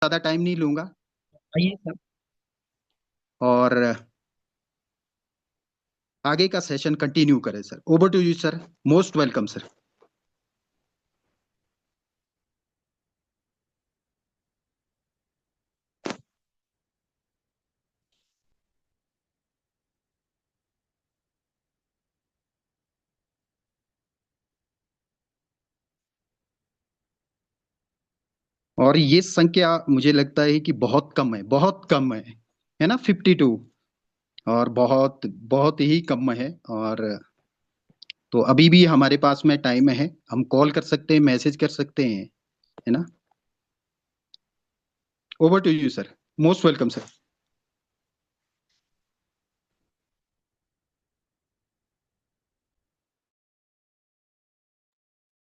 ज़्यादा टाइम नहीं लूंगा। आइए सर। और आगे का सेशन कंटिन्यू करें sir. Over to you sir. Most welcome sir. और ये संख्या मुझे लगता है कि बहुत कम है, बहुत कम है ना, 52। और बहुत बहुत ही कम है। और तो अभी भी हमारे पास में टाइम है, हम कॉल कर सकते हैं, मैसेज कर सकते हैं, है ना। Over to you sir. Most welcome sir.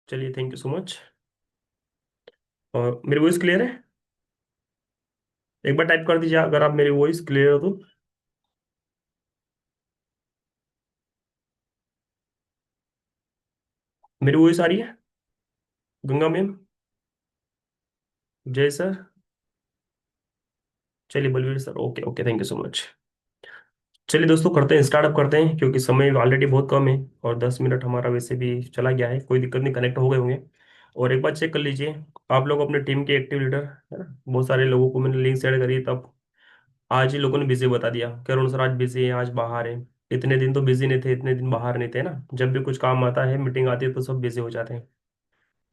चलिए, थैंक यू सो मच। और मेरी वॉइस क्लियर है? एक बार टाइप कर दीजिए अगर आप मेरी वॉइस क्लियर हो तो। मेरी वॉइस आ रही है? गंगा मैम, जय सर। चलिए Balveer sir, okay okay, thank you so much. चलिए दोस्तों, करते हैं, स्टार्टअप करते हैं, क्योंकि समय ऑलरेडी बहुत कम है और 10 मिनट हमारा वैसे भी चला गया है। कोई दिक्कत नहीं, कनेक्ट हो गए होंगे। और एक बार चेक कर लीजिए, आप लोग अपने टीम के एक्टिव लीडर है ना, बहुत सारे लोगों को मैंने लिंक शेयर करी, तब आज ही लोगों ने बिजी बता दिया कि अरुण सर आज बिजी है, आज बाहर है। इतने दिन तो बिजी नहीं थे, इतने दिन बाहर नहीं थे ना। जब भी कुछ काम आता है, मीटिंग आती है, तो सब बिजी हो जाते हैं।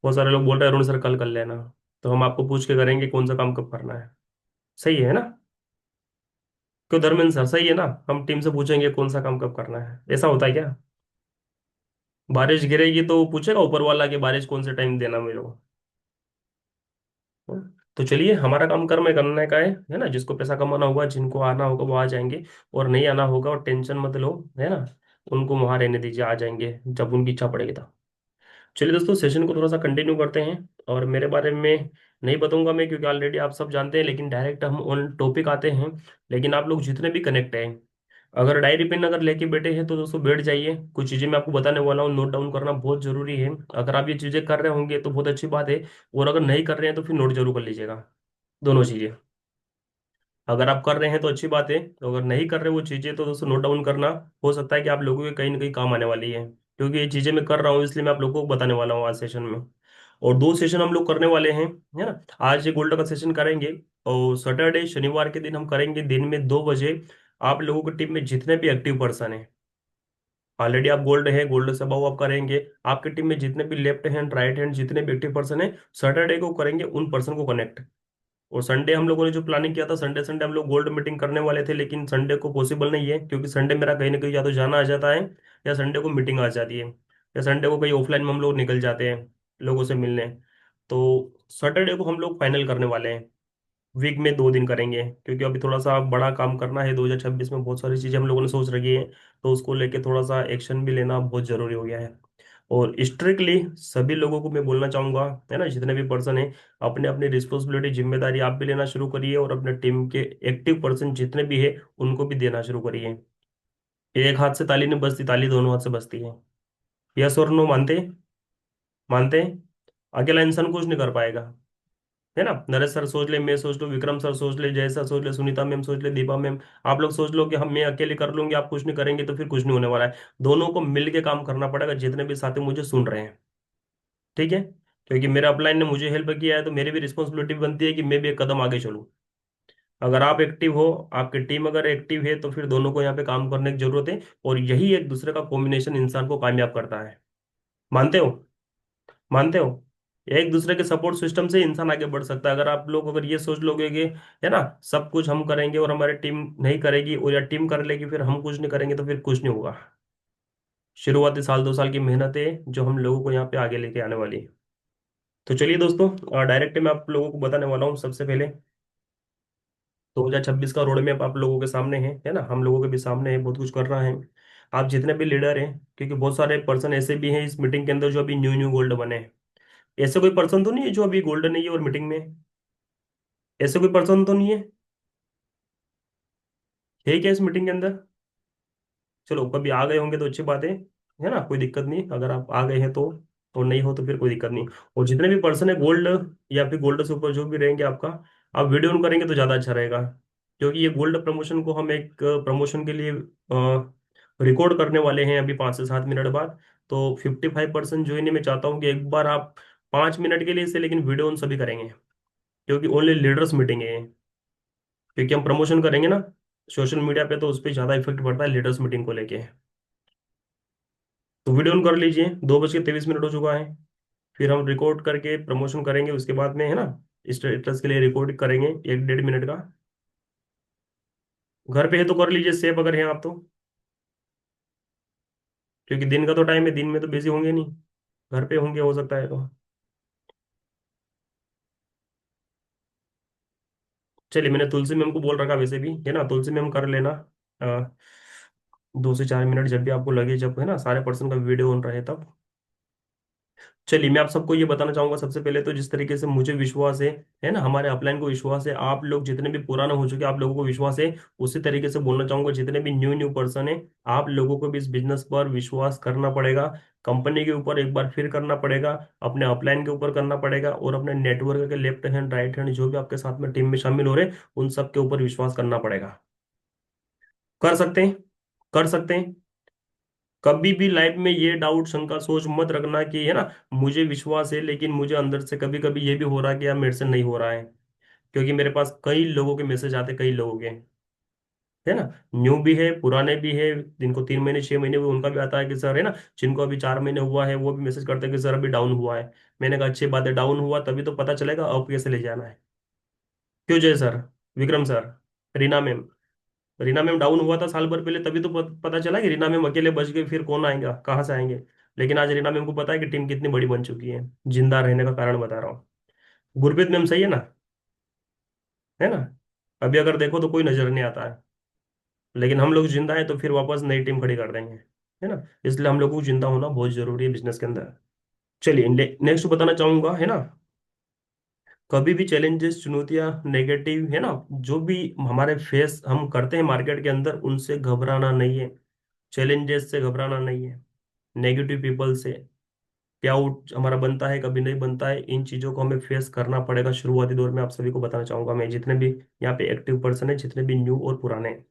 बहुत सारे लोग बोल रहे हैं अरुण सर कल कर लेना। तो हम आपको पूछ के करेंगे कौन सा काम कब करना है। सही है ना? क्यों धर्मेंद्र सर, सही है ना? हम टीम से पूछेंगे कौन सा काम कब करना है, ऐसा होता है क्या? बारिश गिरेगी तो पूछेगा ऊपर वाला कि बारिश कौन से टाइम देना मेरे को। तो चलिए, हमारा काम कर्म है, करने का है ना। जिसको पैसा कमाना होगा, जिनको आना होगा वो आ जाएंगे, और नहीं आना होगा और टेंशन मत लो, है ना। उनको वहां रहने दीजिए, आ जाएंगे जब उनकी इच्छा पड़ेगी तब। चलिए दोस्तों, सेशन को थोड़ा सा कंटिन्यू करते हैं। और मेरे बारे में नहीं बताऊंगा मैं, क्योंकि ऑलरेडी आप सब जानते हैं, लेकिन डायरेक्ट हम ऑन टॉपिक आते हैं। लेकिन आप लोग जितने भी कनेक्ट हैं, अगर डायरी पेन अगर लेके बैठे हैं तो दोस्तों बैठ जाइए। कुछ चीज़ें मैं आपको बताने वाला हूँ, नोट डाउन करना बहुत जरूरी है। अगर आप ये चीज़ें कर रहे होंगे तो बहुत अच्छी बात है, और अगर नहीं कर रहे हैं तो फिर नोट जरूर कर लीजिएगा, दोनों चीज़ें। अगर आप कर रहे हैं तो अच्छी बात है, तो अगर नहीं कर रहे वो चीज़ें तो दोस्तों नोट डाउन करना। हो सकता है कि आप लोगों के कहीं ना कहीं काम आने वाली है, क्योंकि ये चीज़ें मैं कर रहा हूँ, इसलिए मैं आप लोगों को बताने वाला हूँ आज सेशन में। और दो सेशन हम लोग करने वाले हैं, है ना। आज ये गोल्ड का सेशन करेंगे, और सैटरडे शनिवार के दिन हम करेंगे दिन में 2 बजे। आप लोगों की टीम में जितने भी एक्टिव पर्सन हैं, ऑलरेडी आप गोल्ड है, गोल्ड से अबव आप करेंगे। आपकी टीम में जितने भी लेफ्ट हैंड राइट हैंड जितने भी एक्टिव पर्सन है, सैटरडे को करेंगे उन पर्सन को कनेक्ट। और संडे हम लोगों ने जो प्लानिंग किया था, संडे संडे हम लोग गोल्ड मीटिंग करने वाले थे, लेकिन संडे को पॉसिबल नहीं है, क्योंकि संडे मेरा कहीं ना कहीं या तो जाना आ जाता है, या संडे को मीटिंग आ जाती है, या संडे को कहीं ऑफलाइन में हम लोग निकल जाते हैं लोगों से मिलने। तो सैटरडे को हम लोग फाइनल करने वाले हैं। वीक में 2 दिन करेंगे, क्योंकि अभी थोड़ा सा बड़ा काम करना है 2026 में, बहुत सारी चीज़ें हम लोगों ने सोच रखी है। तो उसको लेके थोड़ा सा एक्शन भी लेना बहुत ज़रूरी हो गया है। और स्ट्रिक्टली सभी लोगों को मैं बोलना चाहूंगा, है ना, जितने भी पर्सन है, अपने अपनी रिस्पॉन्सिबिलिटी जिम्मेदारी आप भी लेना शुरू करिए, और अपने टीम के एक्टिव पर्सन जितने भी है उनको भी देना शुरू करिए। एक हाथ से ताली नहीं बजती, ताली दोनों हाथ से बजती है। यस और नो, मानते हैं? मानते हैं? अकेला इंसान कुछ नहीं कर पाएगा, है ना। नरेश सर सोच ले, मैं सोच लूँ, विक्रम सर सोच ले, जय सर सोच ले, सुनीता मैम सोच ले, दीपा मैम, आप लोग सोच लो कि हम मैं अकेले कर लूंगी, आप कुछ नहीं करेंगे, तो फिर कुछ नहीं होने वाला है। दोनों को मिल के काम करना पड़ेगा, जितने भी साथी मुझे सुन रहे हैं, ठीक है। क्योंकि मेरे अपलाइन ने मुझे हेल्प किया है, तो मेरी भी रिस्पॉन्सिबिलिटी बनती है कि मैं भी एक कदम आगे चलूँ। अगर आप एक्टिव हो, आपकी टीम अगर एक्टिव है, तो फिर दोनों को यहाँ पे काम करने की जरूरत है। और यही एक दूसरे का कॉम्बिनेशन इंसान को कामयाब करता है। मानते हो? मानते हो? एक दूसरे के सपोर्ट सिस्टम से इंसान आगे बढ़ सकता है। अगर आप लोग अगर ये सोच लोगे कि, है ना, सब कुछ हम करेंगे और हमारी टीम नहीं करेगी, और या टीम कर लेगी फिर हम कुछ नहीं करेंगे, तो फिर कुछ नहीं होगा। शुरुआती साल 2 साल की मेहनत है जो हम लोगों को यहाँ पे आगे लेके आने वाली है। तो चलिए दोस्तों, डायरेक्ट मैं आप लोगों को बताने वाला हूँ सबसे पहले। 2026 का रोड मैप आप लोगों के सामने है ना, हम लोगों के भी सामने है, बहुत कुछ कर रहा है। आप जितने भी लीडर हैं, क्योंकि बहुत सारे पर्सन ऐसे भी हैं इस मीटिंग के अंदर जो अभी न्यू न्यू गोल्ड बने हैं। ऐसे कोई पर्सन तो नहीं है जो अभी गोल्ड नहीं है और मीटिंग में है? ऐसे कोई पर्सन तो नहीं है क्या इस मीटिंग के अंदर? चलो, कभी आ गए होंगे तो अच्छी बात है ना, कोई दिक्कत नहीं अगर आप आ गए हैं तो। और नहीं हो तो फिर कोई दिक्कत नहीं। और जितने भी पर्सन है गोल्ड, या फिर गोल्ड से ऊपर जो भी रहेंगे आपका, आप वीडियो ऑन करेंगे तो ज़्यादा अच्छा रहेगा, क्योंकि ये गोल्ड प्रमोशन को हम एक प्रमोशन के लिए रिकॉर्ड करने वाले हैं अभी 5 से 7 मिनट बाद। तो 55% जो है मैं चाहता हूँ कि एक बार आप 5 मिनट के लिए इसे लेकिन वीडियो ऑन सभी करेंगे, क्योंकि ओनली लीडर्स मीटिंग है ये। क्योंकि हम प्रमोशन करेंगे ना सोशल मीडिया पे, तो उस पर ज़्यादा इफेक्ट पड़ता है लीडर्स मीटिंग को लेके। तो वीडियो ऑन कर लीजिए, 2:23 हो चुका है। फिर हम रिकॉर्ड करके प्रमोशन करेंगे उसके बाद में, है ना। स्टेटस के लिए रिकॉर्ड करेंगे 1 डेढ़ मिनट का। घर पे है तो कर लीजिए सेव अगर है आप तो, क्योंकि दिन का तो टाइम है, दिन में तो बिजी होंगे नहीं, घर पे होंगे हो सकता है तो। चलिए, मैंने तुलसी मैम को बोल रखा वैसे भी, है ना। तुलसी मैम कर लेना 2 से 4 मिनट जब भी आपको लगे, जब है ना सारे पर्सन का वीडियो ऑन रहे तब। चलिए, मैं आप सबको ये बताना चाहूंगा सबसे पहले तो, जिस तरीके से मुझे विश्वास है ना, हमारे अपलाइन को विश्वास है, आप लोग जितने भी पुराना हो चुके हैं आप लोगों को विश्वास है, उसी तरीके से बोलना चाहूंगा जितने भी न्यू न्यू पर्सन है, आप लोगों को भी इस बिजनेस पर विश्वास करना पड़ेगा। कंपनी के ऊपर एक बार फिर करना पड़ेगा, अपने अपलाइन के ऊपर करना पड़ेगा, और अपने नेटवर्क के लेफ्ट हैंड राइट हैंड जो भी आपके साथ में टीम में शामिल हो रहे हैं उन सब के ऊपर विश्वास करना पड़ेगा। कर सकते हैं, कर सकते हैं। कभी भी लाइफ में ये डाउट शंका सोच मत रखना कि, है ना, मुझे विश्वास है लेकिन मुझे अंदर से कभी कभी ये भी हो रहा है कि यार मेरे से नहीं हो रहा है। क्योंकि मेरे पास कई लोगों के मैसेज आते, कई लोगों के, है ना, न्यू भी है पुराने भी है, जिनको 3 महीने 6 महीने हुए उनका भी आता है कि सर, है ना, जिनको अभी 4 महीने हुआ है वो भी मैसेज करते हैं कि सर अभी डाउन हुआ है। मैंने कहा अच्छी बात है, डाउन हुआ तभी तो पता चलेगा अब कैसे ले जाना है। क्यों जय sir, Vikram sir, Reena ma'am, Reena ma'am down हुआ था साल भर पहले तभी तो पता चला कि रीना मैम अकेले बच गए, फिर कौन आएगा कहाँ से आएंगे। लेकिन आज रीना मैम को पता है कि टीम कितनी बड़ी बन चुकी है। जिंदा रहने का कारण बता रहा हूँ। गुरप्रीत मैम सही है ना, है ना। अभी अगर देखो तो कोई नजर नहीं आता है, लेकिन हम लोग जिंदा हैं तो फिर वापस नई टीम खड़ी कर देंगे, है ना। इसलिए हम लोगों को जिंदा होना बहुत जरूरी है बिजनेस के अंदर। चलिए, नेक्स्ट बताना चाहूंगा, है ना, कभी भी चैलेंजेस चुनौतियां नेगेटिव, है ना, जो भी हमारे फेस हम करते हैं मार्केट के अंदर, उनसे घबराना नहीं है। चैलेंजेस से घबराना नहीं है, नेगेटिव पीपल से क्या आउट हमारा बनता है कभी नहीं बनता है, इन चीजों को हमें फेस करना पड़ेगा शुरुआती दौर में। आप सभी को बताना चाहूंगा मैं, जितने भी यहाँ पे एक्टिव पर्सन है, जितने भी न्यू और पुराने हैं।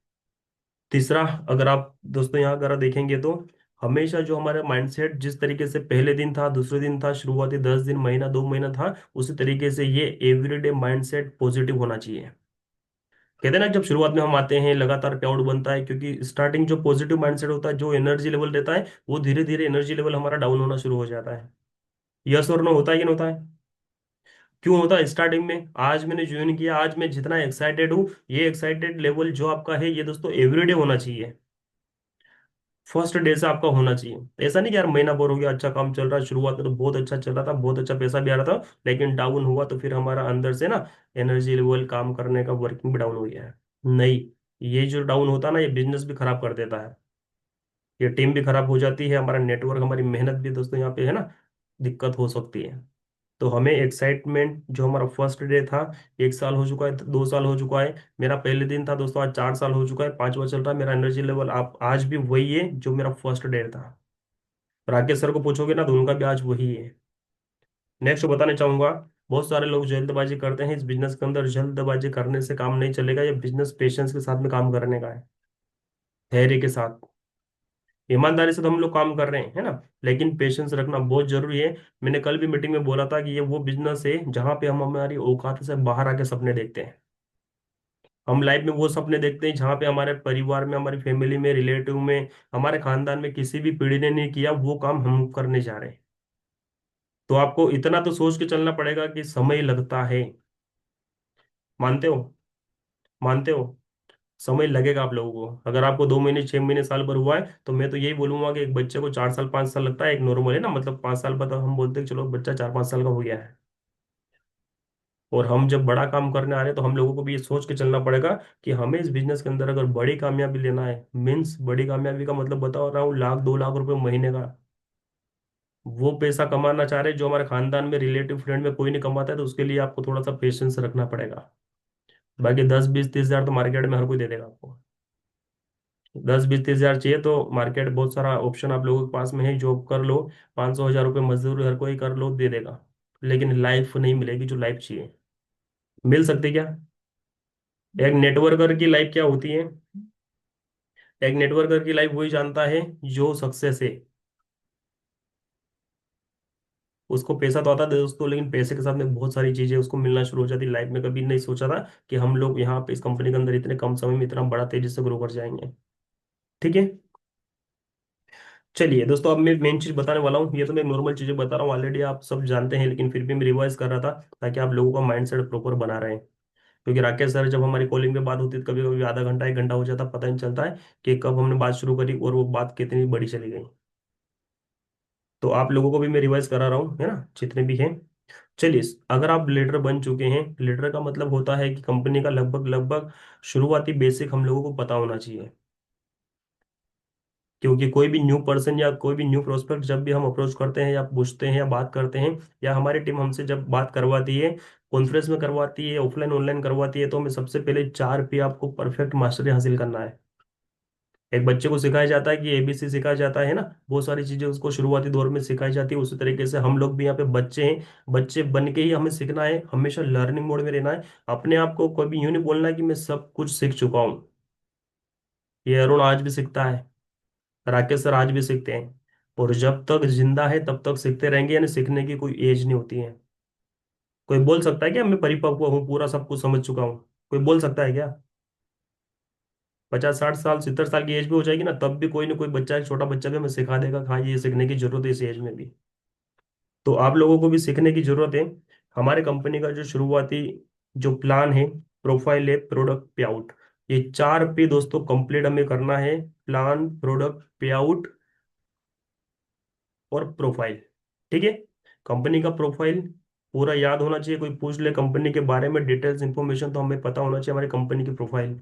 तीसरा, अगर आप दोस्तों यहाँ अगर देखेंगे तो, हमेशा जो हमारा माइंडसेट जिस तरीके से पहले दिन था, दूसरे दिन था, शुरुआती 10 दिन, महीना 2 महीना था, उसी तरीके से ये एवरीडे माइंडसेट पॉजिटिव होना चाहिए। कहते हैं ना, जब शुरुआत में हम आते हैं लगातार प्राउड बनता है, क्योंकि स्टार्टिंग जो पॉजिटिव माइंडसेट होता है, जो एनर्जी लेवल रहता है, वो धीरे धीरे एनर्जी लेवल हमारा डाउन होना शुरू हो जाता है। यस और नो, होता है कि नहीं होता है। क्यों होता है स्टार्टिंग में, आज मैंने ज्वाइन किया, आज मैं जितना एक्साइटेड हूँ, ये एक्साइटेड लेवल जो आपका है ये दोस्तों एवरीडे होना चाहिए। फर्स्ट डे से आपका होना चाहिए। ऐसा नहीं कि यार महीना बोर हो गया, अच्छा काम चल रहा है, शुरुआत में तो बहुत अच्छा चल रहा था, बहुत अच्छा पैसा भी आ रहा था, लेकिन डाउन हुआ तो फिर हमारा अंदर से ना एनर्जी लेवल, काम करने का वर्किंग भी डाउन हो गया है। नहीं, ये जो डाउन होता है ना, ये बिजनेस भी खराब कर देता है, ये टीम भी खराब हो जाती है, हमारा नेटवर्क, हमारी मेहनत भी दोस्तों यहाँ पे, है ना, दिक्कत हो सकती है। तो हमें एक्साइटमेंट, जो हमारा फर्स्ट डे था, 1 साल हो चुका है, 2 साल हो चुका है, मेरा पहले दिन था दोस्तों, आज 4 साल हो चुका है, पांचवा चल रहा है, मेरा एनर्जी लेवल आप आज भी वही है जो मेरा फर्स्ट डे था। राकेश सर को पूछोगे ना तो उनका भी आज वही है। नेक्स्ट बताना चाहूंगा, बहुत सारे लोग जल्दबाजी करते हैं इस बिजनेस के अंदर, जल्दबाजी करने से काम नहीं चलेगा, ये बिजनेस पेशेंस के साथ में काम करने का है, धैर्य के साथ, ईमानदारी से तो हम लोग काम कर रहे हैं, है ना, लेकिन पेशेंस रखना बहुत जरूरी है। मैंने कल भी मीटिंग में बोला था कि ये वो बिजनेस है जहां पे हम हमारी औकात से बाहर आके सपने देखते हैं। हम लाइफ में वो सपने देखते हैं जहाँ पे हमारे परिवार में, हमारी फैमिली में, रिलेटिव में, हमारे खानदान में किसी भी पीढ़ी ने नहीं किया, वो काम हम करने जा रहे हैं। तो आपको इतना तो सोच के चलना पड़ेगा कि समय लगता है। मानते हो, मानते हो, समय लगेगा आप लोगों को। अगर आपको 2 महीने 6 महीने साल भर हुआ है तो मैं तो यही बोलूंगा कि एक बच्चे को 4 साल 5 साल लगता है, एक नॉर्मल, है ना, मतलब 5 साल बाद हम बोलते हैं कि चलो बच्चा 4 5 साल का हो गया है। और हम जब बड़ा काम करने आ रहे हैं तो हम लोगों को भी ये सोच के चलना पड़ेगा कि हमें इस बिजनेस के अंदर अगर बड़ी कामयाबी लेना है, मीन्स बड़ी कामयाबी का मतलब बता रहा हूँ, 1 लाख 2 लाख रुपए महीने का, वो पैसा कमाना चाह रहे हैं जो हमारे खानदान में, रिलेटिव फ्रेंड में कोई नहीं कमाता है, तो उसके लिए आपको थोड़ा सा पेशेंस रखना पड़ेगा। बाकी 10 20 30 हजार तो मार्केट में हर कोई दे देगा आपको। 10 20 30 हजार चाहिए तो मार्केट बहुत सारा ऑप्शन आप लोगों के पास में है, जॉब कर लो, 500 1000 रुपये मजदूरी हर कोई कर लो, दे देगा। लेकिन लाइफ नहीं मिलेगी जो लाइफ चाहिए। मिल सकती क्या? एक नेटवर्कर की लाइफ क्या होती है? एक नेटवर्कर की लाइफ वही जानता है जो सक्सेस है। उसको पैसा तो आता था दोस्तों, लेकिन पैसे के साथ में बहुत सारी चीजें उसको मिलना शुरू हो जाती। लाइफ में कभी नहीं सोचा था कि हम लोग यहाँ पे इस कंपनी के अंदर इतने कम समय में इतना बड़ा तेजी से ग्रो कर जाएंगे। ठीक है। चलिए दोस्तों, अब मैं मेन चीज बताने वाला हूँ। ये तो मैं नॉर्मल चीजें बता रहा हूँ, ऑलरेडी आप सब जानते हैं, लेकिन फिर भी मैं रिवाइज कर रहा था ताकि आप लोगों का माइंडसेट प्रॉपर बना रहे हैं। क्योंकि राकेश सर जब हमारी कॉलिंग पे बात होती है तो कभी कभी आधा घंटा 1 घंटा हो जाता, पता नहीं चलता है कि कब हमने बात शुरू करी और वो बात कितनी बड़ी चली गई। तो आप लोगों को भी मैं रिवाइज करा रहा हूँ, है ना, जितने भी हैं। चलिए, अगर आप लीडर बन चुके हैं, लीडर का मतलब होता है कि कंपनी का लगभग लगभग शुरुआती बेसिक हम लोगों को पता होना चाहिए। क्योंकि कोई भी न्यू पर्सन या कोई भी न्यू प्रोस्पेक्ट जब भी हम अप्रोच करते हैं या पूछते हैं या बात करते हैं, या हमारी टीम हमसे जब बात करवाती है, कॉन्फ्रेंस में करवाती है, ऑफलाइन ऑनलाइन करवाती है, तो हमें सबसे पहले 4 P आपको परफेक्ट मास्टरी हासिल करना है। एक बच्चे को सिखाया जाता है कि ABC सिखाया जाता है ना, बहुत सारी चीजें उसको शुरुआती दौर में सिखाई जाती है। उसी तरीके से हम लोग भी यहाँ पे बच्चे हैं, बच्चे बन के ही हमें सीखना है, हमेशा लर्निंग मोड में रहना है। अपने आप को कभी यूं नहीं बोलना है कि मैं सब कुछ सीख चुका हूँ। ये अरुण आज भी सीखता है, राकेश सर आज भी सीखते हैं। और जब तक जिंदा है तब तक सीखते रहेंगे, यानी सीखने की कोई एज नहीं होती है। कोई बोल सकता है क्या मैं परिपक्व हूँ, पूरा सब कुछ समझ चुका हूँ? कोई बोल सकता है क्या? 50 60 साल 70 साल की एज भी हो जाएगी ना, तब भी कोई ना कोई बच्चा, एक छोटा बच्चा भी हमें सिखा देगा कि हाँ ये सीखने की जरूरत है इस एज में भी। तो आप लोगों को भी सीखने की जरूरत है। हमारे कंपनी का जो शुरुआती जो प्लान है, प्रोफाइल है, प्रोडक्ट पे आउट, ये 4 P दोस्तों कंप्लीट हमें करना है। प्लान, प्रोडक्ट, पे आउट और प्रोफाइल। ठीक है। कंपनी का प्रोफाइल पूरा याद होना चाहिए। कोई पूछ ले कंपनी के बारे में डिटेल्स इंफॉर्मेशन, तो हमें पता होना चाहिए हमारी कंपनी की प्रोफाइल।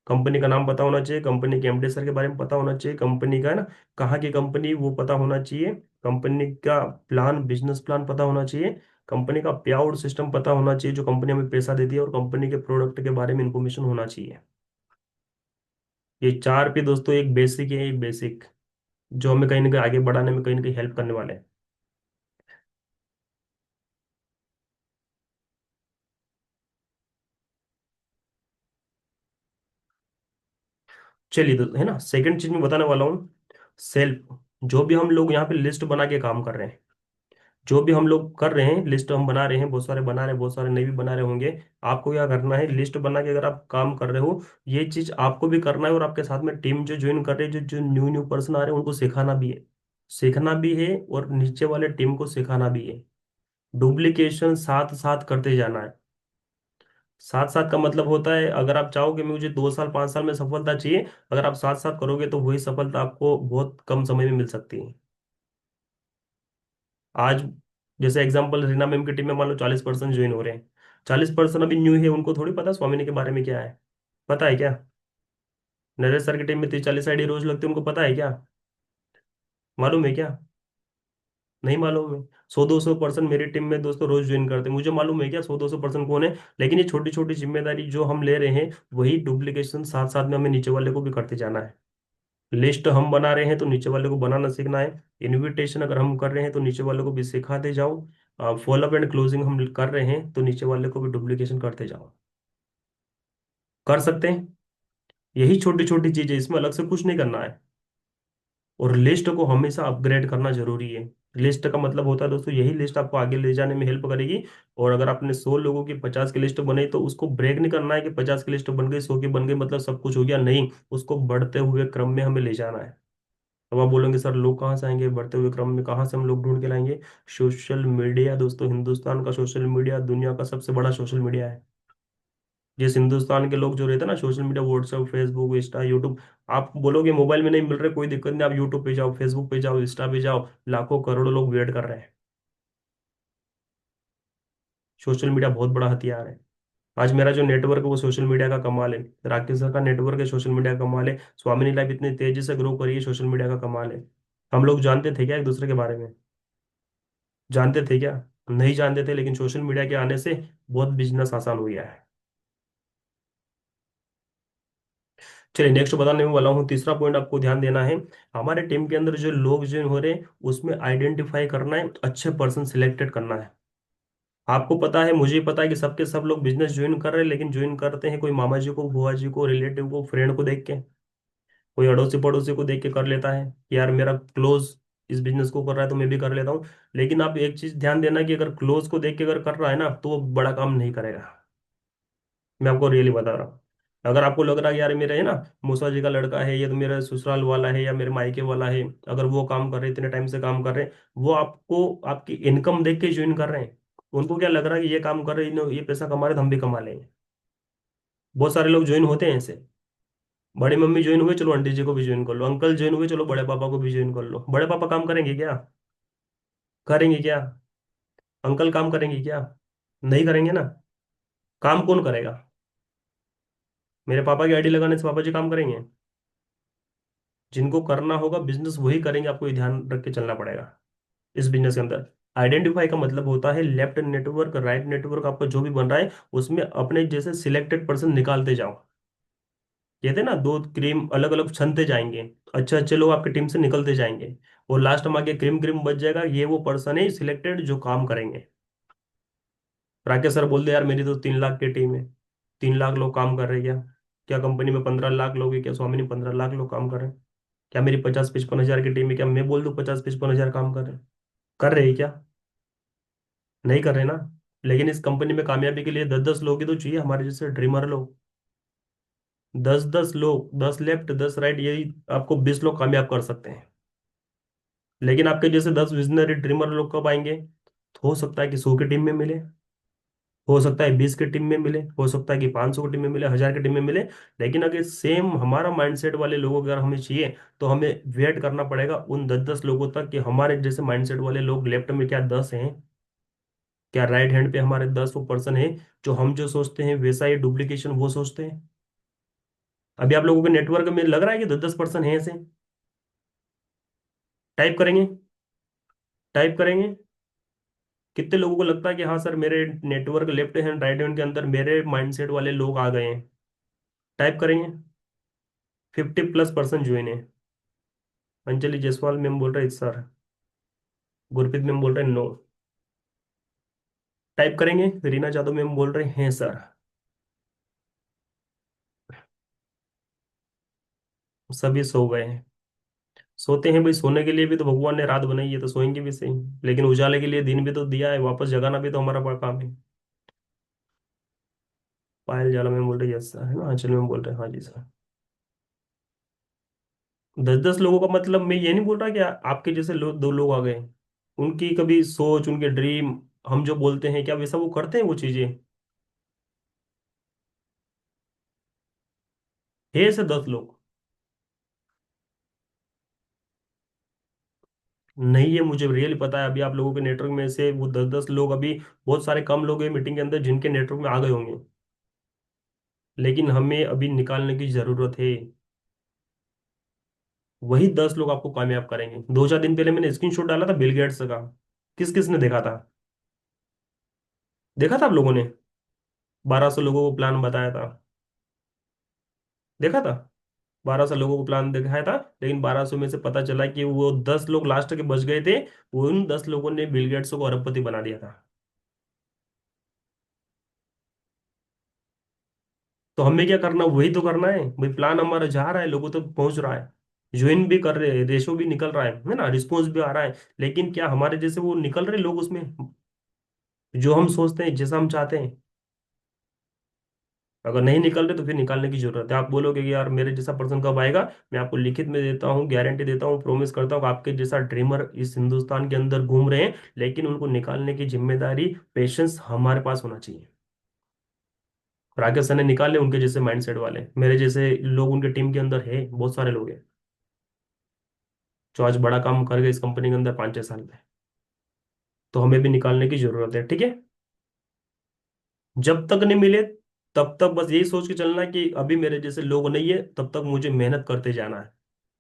कंपनी का नाम पता होना चाहिए, कंपनी के MD सर के बारे में पता होना चाहिए, कंपनी का है ना कहाँ की कंपनी वो पता होना चाहिए, कंपनी का प्लान, बिजनेस प्लान पता होना चाहिए, कंपनी का पे आउट सिस्टम पता होना चाहिए जो कंपनी हमें पैसा देती है, और कंपनी के प्रोडक्ट के बारे में इंफॉर्मेशन होना चाहिए। ये 4 P दोस्तों एक बेसिक है, एक बेसिक जो हमें कहीं ना कहीं आगे बढ़ाने में कहीं ना कहीं हेल्प करने वाले हैं। चलिए तो है ना, सेकंड चीज मैं बताने वाला हूँ, सेल्फ। जो भी हम लोग यहाँ पे लिस्ट बना के काम कर रहे हैं, जो भी हम लोग कर रहे हैं, लिस्ट हम बना रहे हैं, बहुत सारे बना रहे हैं, बहुत सारे नहीं भी बना रहे होंगे। आपको क्या करना है, लिस्ट बना के अगर आप काम कर रहे हो, ये चीज आपको भी करना है, और आपके साथ में टीम जो ज्वाइन कर रहे हैं, जो जो न्यू न्यू पर्सन आ रहे हैं, उनको सिखाना भी है। सीखना भी है और नीचे वाले टीम को सिखाना भी है। डुप्लीकेशन साथ साथ करते जाना है। साथ साथ का मतलब होता है, अगर आप चाहोगे मुझे 2 साल 5 साल में सफलता चाहिए, अगर आप साथ साथ करोगे तो वही सफलता आपको बहुत कम समय में मिल सकती है। आज जैसे एग्जांपल, रीना मैम की टीम में मान लो 40% ज्वाइन हो रहे हैं। 40% अभी न्यू है, उनको थोड़ी पता स्वामिनी के बारे में क्या है। पता है क्या? नरेश सर की टीम में 30 40 आईडी रोज लगते हैं, उनको पता है क्या? मालूम है क्या? नहीं मालूम है। 100 200 पर्सन मेरी टीम में दोस्तों रोज ज्वाइन करते हैं, मुझे मालूम है क्या 100 200 पर्सन कौन है? लेकिन ये छोटी छोटी जिम्मेदारी जो हम ले रहे हैं, वही डुप्लीकेशन साथ साथ में हमें नीचे वाले को भी करते जाना है। लिस्ट हम बना रहे हैं तो नीचे वाले को बनाना सीखना है। इनविटेशन अगर हम कर रहे हैं तो नीचे वाले को भी सिखाते जाओ। फॉलोअप एंड क्लोजिंग हम कर रहे हैं तो नीचे वाले को भी डुप्लीकेशन करते जाओ। कर सकते हैं। यही छोटी छोटी चीजें, इसमें अलग से कुछ नहीं करना है। और लिस्ट को हमेशा अपग्रेड करना जरूरी है। लिस्ट का मतलब होता है दोस्तों, यही लिस्ट आपको आगे ले जाने में हेल्प करेगी। और अगर आपने 100 लोगों की 50 की लिस्ट बनाई, तो उसको ब्रेक नहीं करना है कि 50 की लिस्ट बन गई, 100 की बन गई मतलब सब कुछ हो गया, नहीं। उसको बढ़ते हुए क्रम में हमें ले जाना है। अब आप बोलेंगे सर लोग कहाँ से आएंगे बढ़ते हुए क्रम में, कहाँ से हम लोग ढूंढ के लाएंगे? सोशल मीडिया दोस्तों, हिंदुस्तान का सोशल मीडिया दुनिया का सबसे बड़ा सोशल मीडिया है। जिस हिंदुस्तान के लोग जो रहते हैं ना, social media, WhatsApp, Facebook, Insta, YouTube. आप बोलोगे मोबाइल में नहीं मिल रहे, कोई दिक्कत नहीं, आप यूट्यूब पे जाओ, फेसबुक पे जाओ, इंस्टा पे जाओ, लाखों करोड़ों लोग वेट कर रहे हैं। सोशल मीडिया बहुत बड़ा हथियार है। आज मेरा जो नेटवर्क है वो सोशल मीडिया का कमाल है, राकेश सर का नेटवर्क है, सोशल मीडिया का कमाल है, स्वामिनी लाइफ इतनी तेजी से ग्रो करी है, सोशल मीडिया का कमाल है। हम लोग जानते थे क्या एक दूसरे के बारे में? जानते थे क्या? नहीं जानते थे, लेकिन सोशल मीडिया के आने से बहुत बिजनेस आसान हो गया है। चलिए नेक्स्ट बताने वाला हूँ, तीसरा पॉइंट आपको ध्यान देना है। हमारे टीम के अंदर जो लोग जो हो रहे हैं, उसमें आइडेंटिफाई करना है, अच्छे पर्सन सिलेक्टेड करना है। आपको पता है, मुझे पता है कि सबके सब लोग बिजनेस ज्वाइन कर रहे हैं, लेकिन ज्वाइन करते हैं कोई मामा जी को, बुआ जी को, रिलेटिव को, फ्रेंड को देख के, कोई अड़ोसी पड़ोसी को देख के कर लेता है कि यार मेरा क्लोज इस बिजनेस को कर रहा है तो मैं भी कर लेता हूँ। लेकिन आप एक चीज ध्यान देना कि अगर क्लोज को देख के अगर कर रहा है ना, तो वो बड़ा काम नहीं करेगा। मैं आपको रियली बता रहा हूँ। अगर आपको लग रहा है कि यार मेरा है ना मूसा जी का लड़का है, ये तो मेरा ससुराल वाला है या मेरे मायके वाला है, अगर वो काम कर रहे, इतने टाइम से काम कर रहे हैं, वो आपको आपकी इनकम देख के ज्वाइन कर रहे हैं। उनको क्या लग रहा है कि ये काम कर रहे हैं, ये पैसा कमा रहे तो हम भी कमा लेंगे। बहुत सारे लोग ज्वाइन होते हैं ऐसे। बड़ी मम्मी ज्वाइन हुए, चलो आंटी जी को भी ज्वाइन कर लो, अंकल ज्वाइन हुए, चलो बड़े पापा को भी ज्वाइन कर लो। बड़े पापा काम करेंगे क्या? करेंगे क्या? अंकल काम करेंगे क्या? नहीं करेंगे ना। काम कौन करेगा? मेरे पापा की आईडी लगाने से पापा जी काम करेंगे? जिनको करना होगा बिजनेस वही करेंगे, आपको ये ध्यान रख के चलना पड़ेगा। इस बिजनेस के अंदर आइडेंटिफाई का मतलब होता है लेफ्ट नेटवर्क, राइट नेटवर्क, आपका जो भी बन रहा है उसमें अपने जैसे सिलेक्टेड पर्सन निकालते जाओ। कहते हैं ना, दो क्रीम अलग अलग छनते जाएंगे, अच्छे अच्छे लोग आपकी टीम से निकलते जाएंगे, और लास्ट में आके क्रीम क्रीम बच जाएगा, ये वो पर्सन है सिलेक्टेड जो काम करेंगे। राकेश सर बोल दे यार मेरी तो 3 लाख की टीम है, 3 लाख लोग काम कर रहे हैं क्या? क्या कंपनी में 15 लाख लोग है क्या? स्वामी में 15 लाख लोग काम कर रहे हैं। क्या मेरी 50-55 हजार की टीम है, क्या मैं बोल दूं 50-55 हजार काम कर रहे हैं? कर रहे हैं क्या? नहीं कर रहे ना। लेकिन इस कंपनी में कामयाबी के लिए 10-10 लोग ही तो चाहिए, हमारे जैसे ड्रीमर लोग। 10-10 लोग, 10 लेफ्ट 10 राइट, यही आपको 20 लोग कामयाब कर सकते हैं। लेकिन आपके जैसे 10 विजनरी ड्रीमर लोग कब आएंगे? तो हो सकता है कि 100 की टीम में मिले, हो सकता है 20 की टीम में मिले, हो सकता है कि 500 की टीम में मिले, 1000 की टीम में मिले। लेकिन अगर सेम हमारा माइंडसेट वाले लोगों अगर हमें चाहिए, तो हमें वेट करना पड़ेगा उन 10-10 लोगों तक कि हमारे जैसे माइंडसेट वाले लोग लेफ्ट में क्या 10 हैं, क्या राइट हैंड पे हमारे 10 वो पर्सन है जो हम जो सोचते हैं वैसा ही डुप्लीकेशन वो सोचते हैं। अभी आप लोगों के नेटवर्क में लग रहा है कि 10-10 पर्सन है ऐसे? टाइप करेंगे, टाइप करेंगे। कितने लोगों को लगता है कि हाँ सर मेरे network left hand right hand के अंदर मेरे माइंडसेट वाले लोग आ गए हैं? टाइप करेंगे। 50+ पर्सन ज्वाइन है। अंजलि जायसवाल मैम बोल रहे हैं सर। गुरप्रीत मैम बोल रहे हैं नो। टाइप करेंगे। रीना जादव मैम बोल रहे हैं सर। सभी सो गए हैं। सोते हैं भाई, सोने के लिए भी तो भगवान ने रात बनाई है, तो सोएंगे भी सही। लेकिन उजाले के लिए दिन भी तो दिया है, वापस जगाना भी तो हमारा बड़ा काम है। पायल जाला मैम बोल रहे यस सर, है ना, आंचल मैम बोल रहे हैं हाँ जी सर। 10-10 लोगों का मतलब मैं ये नहीं बोल रहा कि आपके जैसे 2 लोग आ गए, उनकी कभी सोच, उनके ड्रीम, हम जो बोलते हैं क्या वैसा वो करते हैं वो चीजें? है ऐसे 10 लोग? नहीं है, मुझे रियली पता है। अभी आप लोगों के नेटवर्क में से वो 10-10 लोग अभी, बहुत सारे कम लोग हैं मीटिंग के अंदर जिनके नेटवर्क में आ गए होंगे। लेकिन हमें अभी निकालने की जरूरत है। वही 10 लोग आपको कामयाब करेंगे। 2-4 दिन पहले मैंने स्क्रीनशॉट डाला था बिल गेट्स का। किस किस ने देखा था? देखा था आप लोगों ने? 1200 लोगों को प्लान बताया था। देखा था? 1200 लोगों को प्लान दिखाया था, लेकिन 1200 में से पता चला कि वो 10 लोग लास्ट के बच गए थे। उन 10 लोगों ने बिल गेट्स को अरबपति बना दिया था। तो हमें क्या करना, वही तो करना है भाई। प्लान हमारा जा रहा है, लोगों तक पहुंच रहा है, ज्वाइन भी कर रहे हैं, रेशो भी निकल रहा है ना, रिस्पॉन्स भी आ रहा है। लेकिन क्या हमारे जैसे वो निकल रहे लोग उसमें, जो हम सोचते हैं जैसा हम चाहते हैं? अगर नहीं निकल रहे तो फिर निकालने की जरूरत है। आप बोलोगे कि यार मेरे जैसा पर्सन कब आएगा? मैं आपको लिखित में देता हूँ, गारंटी देता हूँ, प्रॉमिस करता हूँ कि आपके जैसा ड्रीमर इस हिंदुस्तान के अंदर घूम रहे हैं, लेकिन उनको निकालने की जिम्मेदारी, पेशेंस हमारे पास होना चाहिए। राकेश सर ने निकाले उनके जैसे माइंडसेट वाले, मेरे जैसे लोग उनके टीम के अंदर है, बहुत सारे लोग हैं जो आज बड़ा काम कर गए इस कंपनी के अंदर 5-6 साल में। तो हमें भी निकालने की जरूरत है, ठीक है। जब तक नहीं मिले तब तक बस यही सोच के चलना है कि अभी मेरे जैसे लोग नहीं है, तब तक मुझे मेहनत करते जाना है।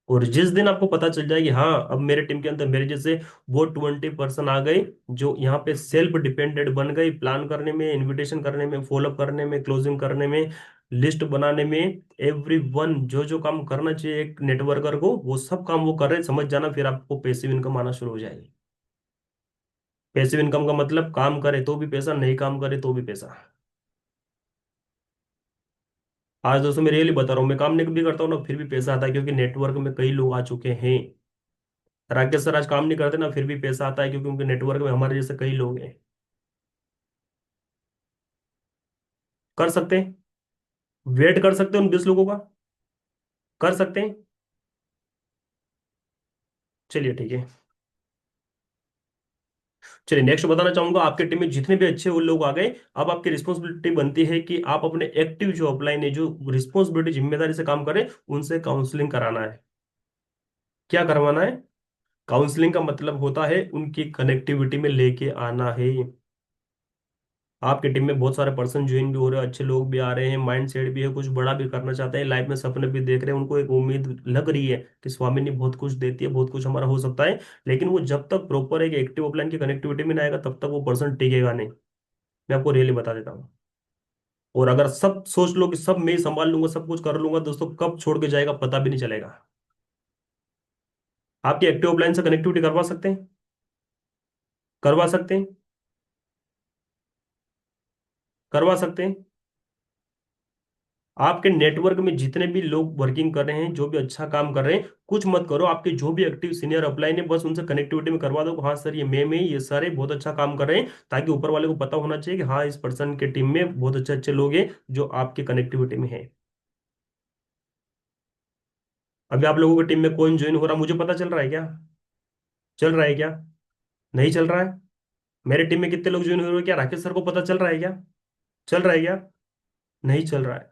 और जिस दिन आपको पता चल जाए कि हाँ अब मेरे टीम के अंदर मेरे जैसे वो 20 पर्सन आ गए, जो यहाँ पे सेल्फ डिपेंडेंट बन गई, प्लान करने में, इनविटेशन करने में, फॉलोअप करने में, क्लोजिंग करने में, लिस्ट बनाने में, एवरी वन जो जो काम करना चाहिए एक नेटवर्कर को, वो सब काम वो कर रहे हैं, समझ जाना, फिर आपको पैसिव इनकम आना शुरू हो जाएगी। पैसिव इनकम का मतलब काम करे तो भी पैसा, नहीं काम करे तो भी पैसा। आज दोस्तों मैं रियली बता रहा हूँ, मैं काम नहीं भी करता हूँ ना फिर भी पैसा आता है, क्योंकि नेटवर्क में कई लोग आ चुके हैं। राकेश सर आज काम नहीं करते ना फिर भी पैसा आता है, क्योंकि उनके नेटवर्क में हमारे जैसे कई लोग हैं। कर सकते हैं, वेट कर सकते हैं उन 20 लोगों का, कर सकते हैं। चलिए ठीक है। चलिए नेक्स्ट बताना चाहूंगा, आपके टीम में जितने भी अच्छे वो लोग आ गए, अब आपकी रिस्पॉन्सिबिलिटी बनती है कि आप अपने एक्टिव जो अपलाइन है, जो रिस्पॉन्सिबिलिटी जिम्मेदारी से काम करें, उनसे काउंसलिंग कराना है। क्या करवाना है? काउंसलिंग का मतलब होता है उनकी कनेक्टिविटी में लेके आना है। आपकी टीम में बहुत सारे पर्सन ज्वाइन भी हो रहे हैं, अच्छे लोग भी आ रहे हैं, माइंड सेट भी है, कुछ बड़ा भी करना चाहते हैं, लाइफ में सपने भी देख रहे हैं, उनको एक उम्मीद लग रही है कि स्वामिनी बहुत कुछ देती है, बहुत कुछ हमारा हो सकता है। लेकिन वो जब तक प्रॉपर एक एक्टिव ऑफलाइन की कनेक्टिविटी में नहीं आएगा तब तक वो पर्सन टिकेगा नहीं। मैं आपको रियली बता देता हूँ। और अगर सब सोच लो कि सब मैं ही संभाल लूंगा, सब कुछ कर लूंगा, दोस्तों कब छोड़ के जाएगा पता भी नहीं चलेगा। आपकी एक्टिव ऑफलाइन से कनेक्टिविटी करवा सकते हैं, करवा सकते हैं, करवा सकते हैं। आपके नेटवर्क में जितने भी लोग वर्किंग कर रहे हैं, जो भी अच्छा काम कर रहे हैं, कुछ मत करो, आपके जो भी एक्टिव सीनियर अपलाइन है बस उनसे कनेक्टिविटी में करवा दो, हाँ सर ये मैं ये सारे बहुत अच्छा काम कर रहे हैं, ताकि ऊपर वाले को पता होना चाहिए कि हाँ इस पर्सन के टीम में बहुत अच्छे अच्छे लोग हैं जो आपके कनेक्टिविटी में है। अभी आप लोगों की टीम में कौन ज्वाइन हो रहा मुझे पता चल रहा है क्या? चल रहा है क्या? नहीं चल रहा है? मेरे टीम में कितने लोग ज्वाइन हो रहे हैं, क्या राकेश सर को पता चल रहा है क्या? चल रहा है क्या? नहीं चल रहा है।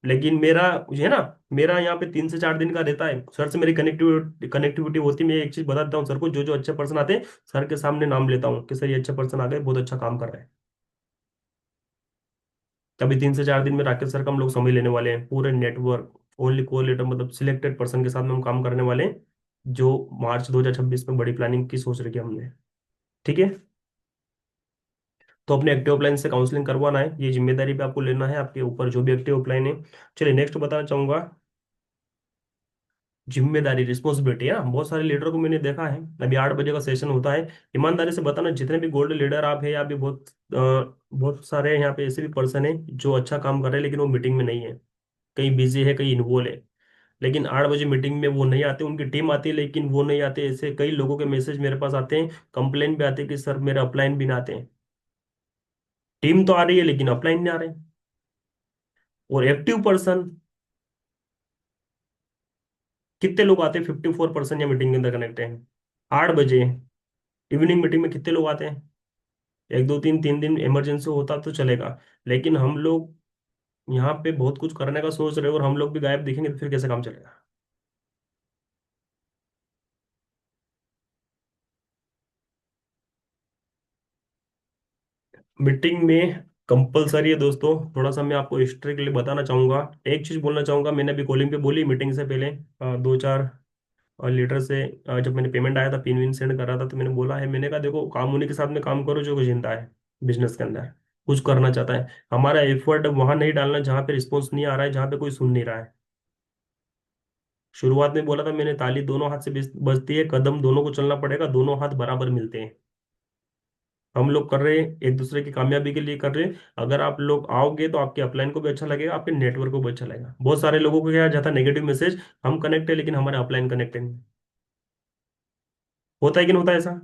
लेकिन मेरा ये है ना, मेरा यहाँ पे 3 से 4 दिन का रहता है, सर से मेरी कनेक्टिविटी कनेक्टिविटी होती है। मैं एक चीज बता देता हूँ सर को, जो जो अच्छे पर्सन आते हैं सर के सामने नाम लेता हूँ कि सर ये अच्छे पर्सन आ गए, बहुत अच्छा काम कर रहे हैं। तभी 3 से 4 दिन में राकेश सर का हम लोग समझ लेने वाले हैं पूरे नेटवर्क, ओनली कोऑर्डिनेटर मतलब सिलेक्टेड पर्सन के साथ में हम काम करने वाले हैं, जो मार्च 2026 में बड़ी प्लानिंग की सोच रखी है हमने। ठीक है। तो अपने एक्टिव ऑफलाइन से काउंसलिंग करवाना है, ये जिम्मेदारी भी आपको लेना है, आपके ऊपर जो भी एक्टिव ऑफलाइन है। चलिए नेक्स्ट बताना चाहूंगा, जिम्मेदारी रिस्पॉन्सिबिलिटी है ना, बहुत सारे लीडर को मैंने देखा है, अभी 8 बजे का सेशन होता है। ईमानदारी से बताना, जितने भी गोल्ड लीडर आप हैं, या भी बहुत सारे यहाँ पे ऐसे भी पर्सन है जो अच्छा काम कर रहे हैं लेकिन वो मीटिंग में नहीं है, कहीं बिजी है कहीं इन्वॉल्व है, लेकिन 8 बजे मीटिंग में वो नहीं आते, उनकी टीम आती है लेकिन वो नहीं आते। ऐसे कई लोगों के मैसेज मेरे पास आते हैं, कंप्लेन भी आते हैं कि सर मेरे अपलाइन भी ना आते हैं, टीम तो आ रही है लेकिन अपलाइन नहीं आ रहे। और एक्टिव पर्सन कितने लोग आते हैं? 54% या मीटिंग के अंदर कनेक्ट है। 8 बजे इवनिंग मीटिंग में कितने लोग आते हैं? एक दो तीन, 3 दिन इमरजेंसी होता तो चलेगा, लेकिन हम लोग यहाँ पे बहुत कुछ करने का सोच रहे हैं और हम लोग भी गायब दिखेंगे तो फिर कैसे काम चलेगा? मीटिंग में कंपलसरी है दोस्तों, थोड़ा सा मैं आपको स्ट्रिक्टली बताना चाहूंगा। एक चीज बोलना चाहूंगा, मैंने अभी कॉलिंग पे बोली मीटिंग से पहले 2 4 लीडर से, जब मैंने पेमेंट आया था पिन विन सेंड कर रहा था तो मैंने बोला है, मैंने कहा देखो काम होने के साथ में काम करो, जो कुछ जिंदा है बिजनेस के अंदर कुछ करना चाहता है, हमारा एफर्ट वहां नहीं डालना जहां पे रिस्पॉन्स नहीं आ रहा है, जहां पे कोई सुन नहीं रहा है। शुरुआत में बोला था मैंने, ताली दोनों हाथ से बजती है, कदम दोनों को चलना पड़ेगा, दोनों हाथ बराबर मिलते हैं। हम लोग कर रहे हैं एक दूसरे की कामयाबी के लिए कर रहे हैं, अगर आप लोग आओगे तो आपके अपलाइन को भी अच्छा लगेगा, आपके नेटवर्क को भी अच्छा लगेगा। बहुत सारे लोगों को क्या जाता है नेगेटिव मैसेज, हम कनेक्ट है लेकिन हमारे अपलाइन कनेक्टेड नहीं। होता है कि नहीं होता है ऐसा?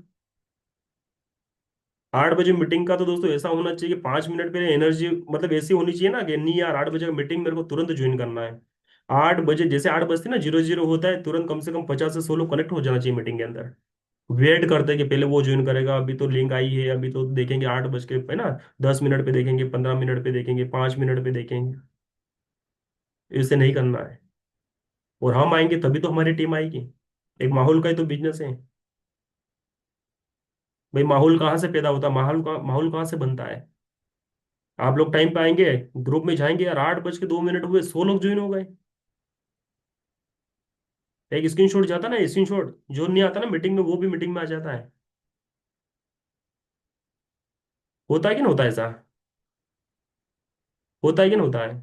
8 बजे मीटिंग का तो दोस्तों ऐसा होना चाहिए कि 5 मिनट पहले एनर्जी मतलब ऐसी होनी चाहिए ना कि नहीं यार 8 बजे का मीटिंग मेरे को तुरंत ज्वाइन करना है। 8 बजे जैसे 8 बजते ना 0 0 होता है, तुरंत कम से कम 50 से 100 लोग कनेक्ट हो जाना चाहिए मीटिंग के अंदर। वेट करते हैं कि पहले वो ज्वाइन करेगा, अभी तो लिंक आई है, अभी तो देखेंगे 8 बज के है ना, 10 मिनट पे देखेंगे, 15 मिनट पे देखेंगे, 5 मिनट पे देखेंगे। इसे नहीं करना है। और हम आएंगे तभी तो हमारी टीम आएगी। एक माहौल का ही तो बिजनेस है। भाई माहौल कहाँ से पैदा होता है, माहौल कहाँ से बनता है? आप लोग टाइम पे आएंगे, ग्रुप में जाएंगे यार, 8 बज के 2 मिनट हुए 100 लोग ज्वाइन हो गए। एक स्क्रीनशॉट जाता ना, स्क्रीनशॉट जो नहीं आता ना मीटिंग में वो भी मीटिंग में आ जाता है। होता है कि नहीं होता है ऐसा? होता है कि नहीं होता है?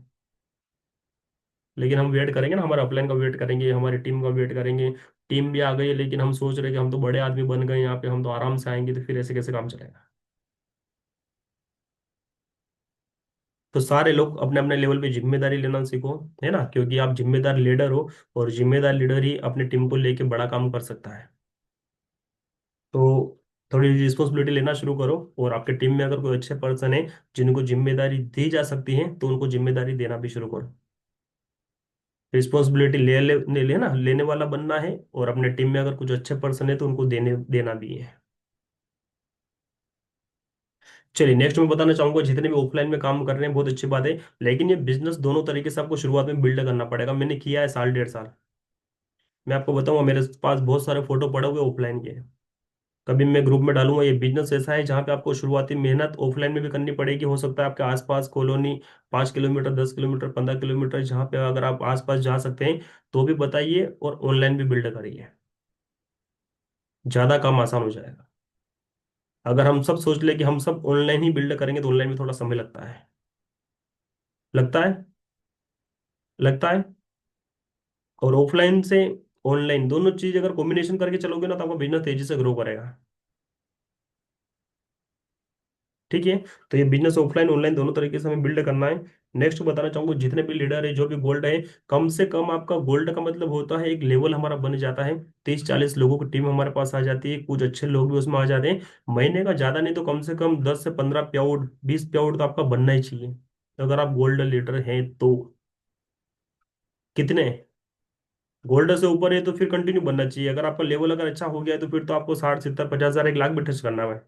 लेकिन हम वेट करेंगे ना, हमारे अपलाइन का वेट करेंगे, हमारी टीम का वेट करेंगे। टीम भी आ गई है, लेकिन हम सोच रहे हैं कि हम तो बड़े आदमी बन गए यहाँ पे, हम तो आराम से आएंगे, तो फिर ऐसे कैसे काम चलेगा। तो सारे लोग अपने अपने लेवल पे जिम्मेदारी लेना सीखो, है ना, क्योंकि आप जिम्मेदार लीडर हो, और जिम्मेदार लीडर ही अपनी टीम को लेके बड़ा काम कर सकता है। तो थोड़ी रिस्पॉन्सिबिलिटी लेना शुरू करो, और आपके टीम में अगर कोई अच्छे पर्सन है जिनको जिम्मेदारी दी जा सकती है, तो उनको जिम्मेदारी देना भी शुरू करो। रिस्पॉन्सिबिलिटी लेना, लेने वाला बनना है, और अपने टीम में अगर कुछ अच्छे पर्सन है तो उनको देने देना भी है। चलिए नेक्स्ट मैं बताना चाहूंगा, जितने भी ऑफलाइन में काम कर रहे हैं बहुत अच्छी बात है, लेकिन ये बिजनेस दोनों तरीके से आपको शुरुआत में बिल्ड करना पड़ेगा। मैंने किया है साल डेढ़ साल। मैं आपको बताऊंगा, मेरे पास बहुत सारे फोटो पड़े हुए ऑफलाइन के। कभी मैं ग्रुप में डालूंगा। ये बिजनेस ऐसा है जहाँ पे आपको शुरुआती मेहनत ऑफलाइन में भी करनी पड़ेगी। हो सकता है आपके आसपास कॉलोनी 5 किलोमीटर, 10 किलोमीटर, 15 किलोमीटर, जहाँ पे अगर आप आसपास जा सकते हैं तो भी बताइए, और ऑनलाइन भी बिल्ड करिए, ज्यादा काम आसान हो जाएगा। अगर हम सब सोच ले कि हम सब ऑनलाइन ही बिल्ड करेंगे, तो ऑनलाइन में थोड़ा समय लगता है। लगता है। लगता है। और ऑफलाइन से ऑनलाइन दोनों चीज अगर कॉम्बिनेशन करके चलोगे ना, तो आपका बिजनेस तेजी से ग्रो करेगा। ठीक है। तो ये बिजनेस ऑफलाइन ऑनलाइन दोनों तरीके से हमें बिल्ड करना है। नेक्स्ट बताना चाहूंगा, जितने भी लीडर है जो भी गोल्ड है, कम से कम आपका गोल्ड का मतलब होता है एक लेवल हमारा बन जाता है। 30-40 लोगों की टीम हमारे पास आ जाती है, कुछ अच्छे लोग भी उसमें आ जाते हैं। महीने का ज्यादा नहीं तो कम से कम 10 से 15 पेआउट, 20 पेआउट तो आपका बनना ही चाहिए, अगर आप गोल्ड लीडर हैं तो। कितने? गोल्ड से ऊपर है तो फिर कंटिन्यू बनना चाहिए। अगर आपका लेवल अगर अच्छा हो गया है तो फिर तो आपको 60, 70, 50 हजार, 1 लाख भी टच करना है।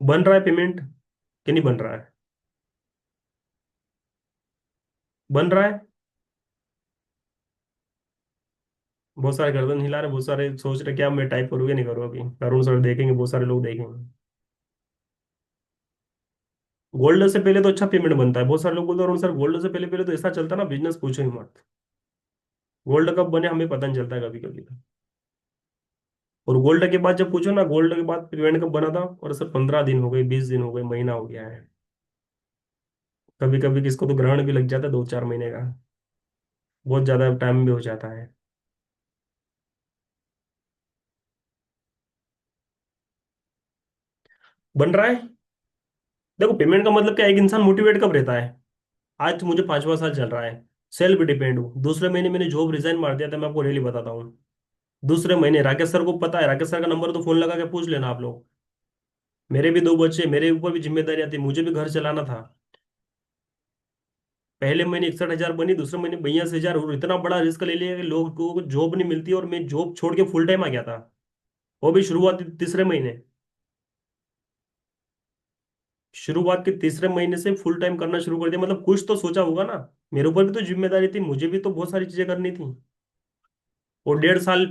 बन रहा है पेमेंट कि नहीं बन रहा है? बन रहा है। बहुत सारे गर्दन हिला रहे, बहुत सारे सोच रहे क्या मैं टाइप करूँ या नहीं करूँ। अभी करूँ सर, देखेंगे, बहुत सारे लोग देखेंगे। गोल्ड से पहले तो अच्छा पेमेंट बनता है। बहुत सारे लोग बोलते हैं, "अरुण सर गोल्ड से पहले पहले तो ऐसा चलता ना बिजनेस, पूछो ही मत। गोल्ड कब बने हमें पता नहीं चलता है कभी कभी। और गोल्ड के बाद जब पूछो ना, गोल्ड के बाद पेमेंट कब बना था, और सर 15 दिन हो गए, 20 दिन हो गए, महीना हो गया है। कभी कभी किसको तो ग्रहण भी लग जाता है 2-4 महीने का। बहुत ज्यादा टाइम भी हो जाता है। बन रहा है। देखो पेमेंट का मतलब क्या है, एक इंसान मोटिवेट कब रहता है? आज तो मुझे 5वां साल चल रहा है, सेल्फ डिपेंड हूँ। दूसरे महीने मैंने जॉब रिजाइन मार दिया था, मैं आपको रियली बताता हूँ। दूसरे महीने राकेश सर को पता है, राकेश सर का नंबर तो फोन लगा के पूछ लेना आप लोग। मेरे भी 2 बच्चे, मेरे ऊपर भी जिम्मेदारी आती, मुझे भी घर चलाना था। पहले महीने 61 हजार बनी, दूसरे महीने 82 हजार, और इतना बड़ा रिस्क ले लिया कि लोगों को जॉब नहीं मिलती, और मैं जॉब छोड़ के फुल टाइम आ गया था। वो भी तीसरे महीने शुरुआत के तीसरे महीने से फुल टाइम करना शुरू कर दिया। मतलब कुछ तो सोचा होगा ना। मेरे ऊपर भी तो जिम्मेदारी थी, मुझे भी तो बहुत सारी चीजें करनी थी। और 1.5 साल,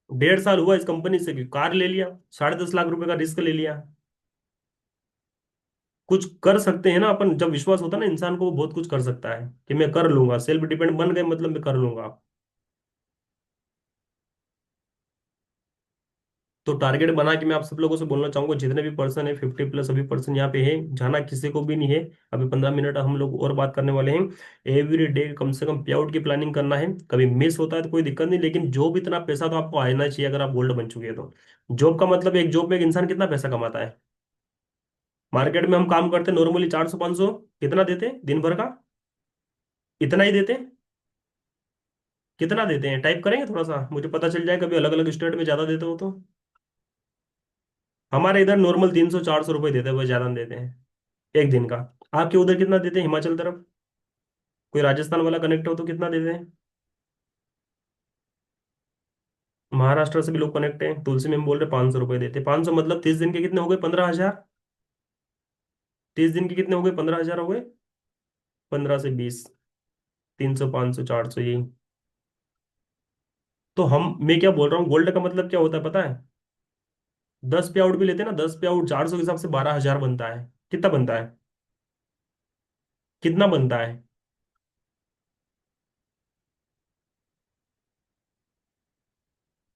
1.5 साल हुआ इस कंपनी से कि कार ले लिया, 10.5 लाख रुपए का रिस्क ले लिया। कुछ कर सकते हैं ना अपन, जब विश्वास होता है ना इंसान को, वो बहुत कुछ कर सकता है कि मैं कर लूंगा। सेल्फ डिपेंड बन गए मतलब मैं कर लूंगा। तो टारगेट बना के मैं आप सब लोगों से बोलना चाहूंगा, जितने भी पर्सन है 50+ अभी पर्सन यहाँ पे है, जाना किसी को भी नहीं है। अभी 15 मिनट हम लोग और बात करने वाले हैं। एवरी डे कम से कम पे आउट की प्लानिंग करना है। कभी मिस होता है तो कोई दिक्कत नहीं, लेकिन जॉब इतना पैसा तो आपको आना चाहिए अगर आप गोल्ड बन चुके हैं तो। जॉब का मतलब, एक जॉब में एक इंसान कितना पैसा कमाता है? मार्केट में हम काम करते हैं नॉर्मली 400-500, कितना देते हैं दिन भर का? इतना ही देते हैं। कितना देते हैं टाइप करेंगे थोड़ा सा, मुझे पता चल जाए कभी अलग अलग स्टेट में ज्यादा देते हो तो। हमारे इधर नॉर्मल 300-400 रुपये देते हैं, वो ज्यादा नहीं देते हैं एक दिन का। आपके उधर कितना देते हैं हिमाचल तरफ? कोई राजस्थान वाला कनेक्ट हो तो कितना देते हैं? महाराष्ट्र से भी लोग कनेक्ट हैं, तुलसी में बोल रहे 500 रुपये देते हैं। 500 मतलब 30 दिन के कितने हो गए? 15 हजार। 30 दिन के कितने हो गए? 15 हजार हो गए। 15 से 20, 300, 500, 400 यही। तो हम, मैं क्या बोल रहा हूँ, गोल्ड का मतलब क्या होता है पता है? 10 पे आउट भी लेते हैं ना, 10 पे आउट 400 के हिसाब से 12 हजार बनता है। कितना बनता है? कितना बनता है?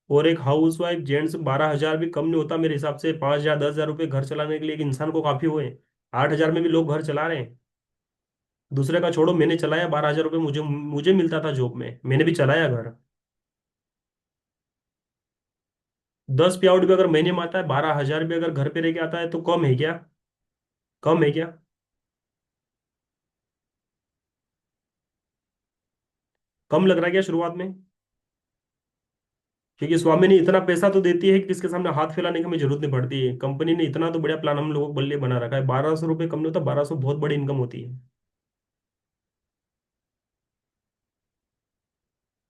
और एक हाउस वाइफ जेंट्स 12 हजार भी कम नहीं होता मेरे हिसाब से। 5 हजार 10 हजार रुपये घर चलाने के लिए एक इंसान को काफी हुए। 8,000 में भी लोग घर चला रहे हैं। दूसरे का छोड़ो, मैंने चलाया, 12,000 रुपये मुझे मुझे मिलता था जॉब में, मैंने भी चलाया घर। 10 पे आउट भी अगर महीने में आता है, 12,000 भी अगर घर पे रह के आता है, तो कम है क्या? कम है क्या? कम लग रहा है क्या शुरुआत में? क्योंकि स्वामी ने इतना पैसा तो देती है कि किसके सामने हाथ फैलाने की हमें जरूरत नहीं पड़ती है। कंपनी ने इतना तो बढ़िया प्लान हम लोगों को बल्ले बना रखा है, 1,200 रुपये कम नहीं होता, 1,200 बहुत बड़ी इनकम होती है।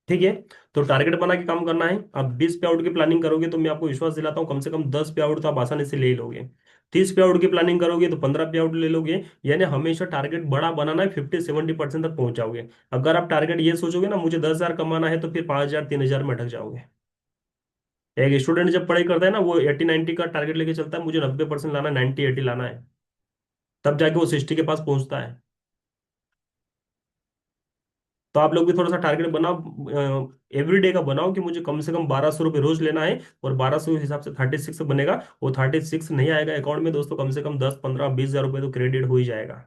ठीक है। तो टारगेट बना के काम करना है। अब 20 पे आउट की प्लानिंग करोगे तो मैं आपको विश्वास दिलाता हूँ, कम से कम 10 पे आउट तो आप आसानी से ले ही लोगे। 30 पे आउट की प्लानिंग करोगे तो 15 पे आउट ले लोगे। यानी हमेशा टारगेट बड़ा बनाना है, 50-70% तक पहुंच जाओगे। अगर आप टारगेट ये सोचोगे ना मुझे 10,000 कमाना है, तो फिर 5,000 3,000 में अटक जाओगे। एक स्टूडेंट जब पढ़ाई करता है ना, वो 80-90 का टारगेट लेके चलता है, मुझे 90% लाना है, 90-80 लाना है। तब जाके वो 60 के पास पहुंचता है। तो आप लोग भी थोड़ा सा टारगेट बनाओ, एवरीडे का बनाओ कि मुझे कम से कम 1,200 रुपये रोज लेना है। और 1,200 के हिसाब से 36 बनेगा। वो 36 नहीं आएगा अकाउंट में दोस्तों, कम से कम 10 15 20 हज़ार रुपये तो क्रेडिट हो ही जाएगा।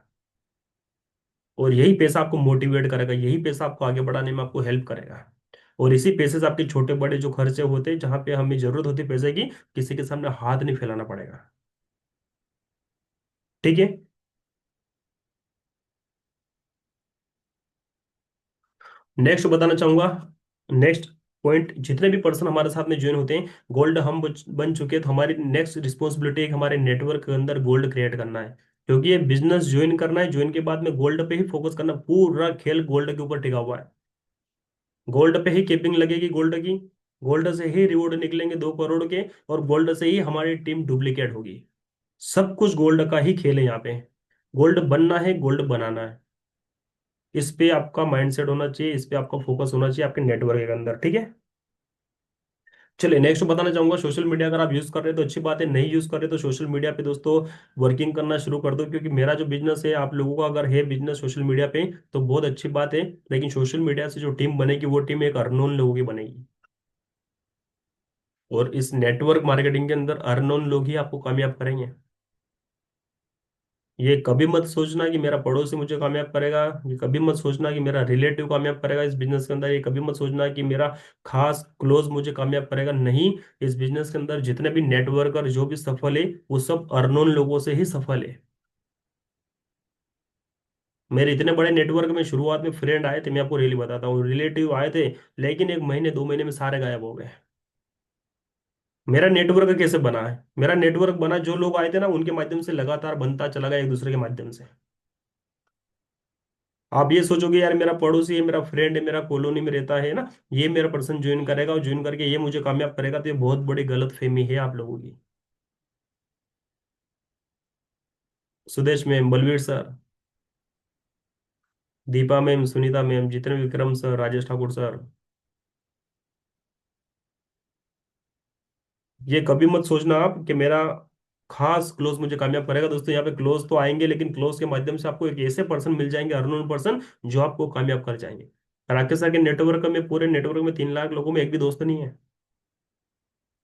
और यही पैसा आपको मोटिवेट करेगा, यही पैसा आपको आगे बढ़ाने में आपको हेल्प करेगा। और इसी पैसे से आपके छोटे बड़े जो खर्चे होते हैं, जहां पे हमें जरूरत होती है पैसे की, किसी के सामने हाथ नहीं फैलाना पड़ेगा। ठीक है। नेक्स्ट बताना चाहूंगा। नेक्स्ट पॉइंट, जितने भी पर्सन हमारे साथ में ज्वाइन होते हैं, गोल्ड हम बन चुके हैं, तो हमारी नेक्स्ट रिस्पॉन्सिबिलिटी हमारे नेटवर्क के अंदर गोल्ड क्रिएट करना है। क्योंकि ये बिजनेस ज्वाइन करना है, ज्वाइन के बाद में गोल्ड पे ही फोकस करना, पूरा खेल गोल्ड के ऊपर टिका हुआ है। गोल्ड पे ही कीपिंग लगेगी गोल्ड की। गोल्ड से ही रिवॉर्ड निकलेंगे 2 करोड़ के। और गोल्ड से ही हमारी टीम डुप्लीकेट होगी। सब कुछ गोल्ड का ही खेल है यहाँ पे। गोल्ड बनना है, गोल्ड बनाना है। इस पे आपका माइंडसेट होना चाहिए, इस पे आपका फोकस होना चाहिए आपके नेटवर्क के अंदर। ठीक है। चलिए नेक्स्ट बताना चाहूंगा, सोशल मीडिया अगर आप यूज कर रहे हो तो अच्छी बात है, नहीं यूज कर रहे तो सोशल मीडिया पे दोस्तों वर्किंग करना शुरू कर दो। क्योंकि मेरा जो बिजनेस है, आप लोगों का अगर है बिजनेस सोशल मीडिया पे, तो बहुत अच्छी बात है। लेकिन सोशल मीडिया से जो टीम बनेगी, वो टीम एक अननोन लोगों की बनेगी। और इस नेटवर्क मार्केटिंग के अंदर अननोन लोग ही आपको कामयाब करेंगे। ये कभी मत सोचना कि मेरा पड़ोसी मुझे कामयाब करेगा। ये कभी मत सोचना कि मेरा रिलेटिव कामयाब करेगा इस बिजनेस के अंदर। ये कभी मत सोचना कि मेरा खास क्लोज मुझे कामयाब करेगा, नहीं। इस बिजनेस के अंदर जितने भी नेटवर्कर जो भी सफल है, वो सब अननोन लोगों से ही सफल है। मेरे इतने बड़े नेटवर्क में शुरुआत में फ्रेंड आए थे, मैं आपको रियली बताता हूँ, रिलेटिव आए थे। लेकिन 1 महीने 2 महीने में सारे गायब हो गए। मेरा नेटवर्क कैसे बना है? मेरा नेटवर्क बना, जो लोग आए थे ना, उनके माध्यम से लगातार बनता चला गया, एक दूसरे के माध्यम से। आप ये सोचोगे यार मेरा पड़ोसी है, मेरा फ्रेंड है, मेरा कॉलोनी में रहता है ना, ये मेरा पर्सन ज्वाइन करेगा और ज्वाइन करके ये मुझे कामयाब करेगा, तो ये बहुत बड़ी गलत फहमी है आप लोगों की। Sudesh ma'am, Balveer sir, Deepa ma'am, Sunita ma'am, जितने भी, विक्रम सर, राजेश ठाकुर सर, ये कभी मत सोचना आप कि मेरा खास क्लोज मुझे कामयाब करेगा। दोस्तों यहाँ पे क्लोज तो आएंगे, लेकिन क्लोज के माध्यम से आपको एक ऐसे पर्सन मिल जाएंगे, अननोन पर्सन, जो आपको कामयाब कर जाएंगे। राकेश सर के नेटवर्क में, पूरे नेटवर्क में 3 लाख लोगों में एक भी दोस्त नहीं है।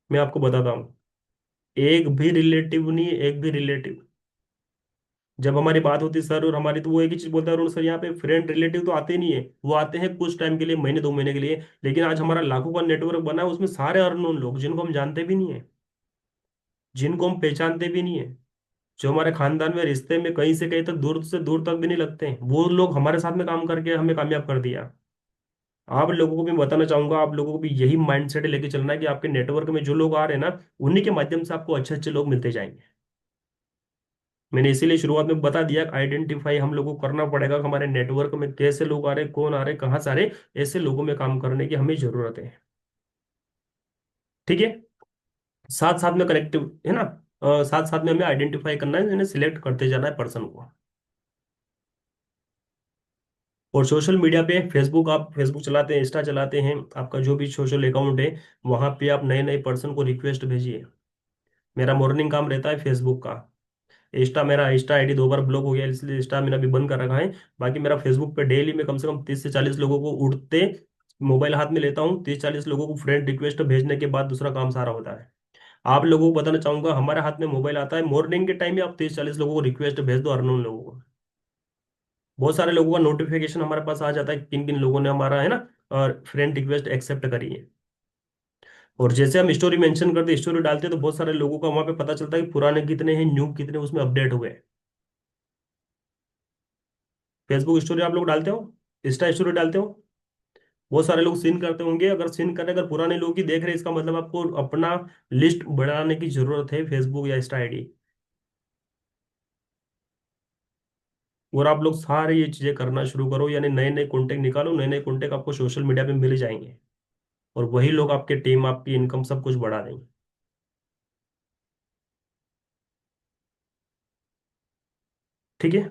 मैं आपको बताता हूँ, एक भी रिलेटिव नहीं है, एक भी रिलेटिव। जब हमारी बात होती है सर और हमारी, तो वो एक ही चीज बोलता है, अरुण सर यहाँ पे फ्रेंड रिलेटिव तो आते नहीं है, वो आते हैं कुछ टाइम के लिए, महीने 2 महीने के लिए। लेकिन आज हमारा लाखों का नेटवर्क बना है, उसमें सारे अननोन लोग, जिनको हम जानते भी नहीं है, जिनको हम पहचानते भी नहीं है, जो हमारे खानदान में रिश्ते में कहीं से कहीं तक, दूर से दूर तक भी नहीं लगते हैं, वो लोग हमारे साथ में काम करके हमें कामयाब कर दिया। आप लोगों को भी बताना चाहूंगा, आप लोगों को भी यही माइंडसेट लेके चलना है कि आपके नेटवर्क में जो लोग आ रहे हैं ना, उन्हीं के माध्यम से आपको अच्छे अच्छे लोग मिलते जाएंगे। मैंने इसीलिए शुरुआत में बता दिया, आइडेंटिफाई हम लोगों को करना पड़ेगा कि हमारे नेटवर्क में कैसे लोग आ रहे, कौन आ रहे, कहाँ से आ रहे। ऐसे लोगों में काम करने की हमें जरूरत है। ठीक है। साथ साथ में कनेक्टिव है ना, साथ साथ में हमें आइडेंटिफाई करना है, इन्हें सिलेक्ट करते जाना है पर्सन को। और सोशल मीडिया पे, फेसबुक, आप फेसबुक चलाते हैं, इंस्टा चलाते हैं, आपका जो भी सोशल अकाउंट है, वहां पे आप नए नए पर्सन को रिक्वेस्ट भेजिए। मेरा मॉर्निंग काम रहता है फेसबुक का। इंस्टा आईडी 2 बार ब्लॉक हो गया, इसलिए इंस्टा मैंने अभी बंद कर रखा है। बाकी मेरा फेसबुक पे डेली में कम से कम 30 से 40 लोगों को उठते मोबाइल हाथ में लेता हूँ, 30-40 लोगों को फ्रेंड रिक्वेस्ट भेजने के बाद दूसरा काम सारा होता है। आप लोगों को बताना चाहूंगा, हमारे हाथ में मोबाइल आता है मॉर्निंग के टाइम में, आप 30-40 लोगों को रिक्वेस्ट भेज दो, अननोन लोगों को, बहुत सारे लोगों का नोटिफिकेशन हमारे पास आ जाता है किन किन लोगों ने हमारा, है ना, और फ्रेंड रिक्वेस्ट एक्सेप्ट करी है। और जैसे हम स्टोरी मेंशन करते, स्टोरी डालते हैं, तो बहुत सारे लोगों का वहां पे पता चलता है कि पुराने कितने हैं, न्यू कितने उसमें अपडेट हुए हैं। फेसबुक स्टोरी आप लोग डालते हो, इंस्टा स्टोरी डालते हो, बहुत सारे लोग सीन करते होंगे, अगर सीन करें, अगर पुराने लोग ही देख रहे हैं, इसका मतलब आपको अपना लिस्ट बढ़ाने की जरूरत है फेसबुक या इंस्टा आईडी। और आप लोग सारे ये चीजें करना शुरू करो, यानी नए नए कॉन्टेक्ट निकालो, नए नए कॉन्टेक्ट आपको सोशल मीडिया पे मिल जाएंगे, और वही लोग आपके टीम, आपकी इनकम सब कुछ बढ़ा देंगे। ठीक है।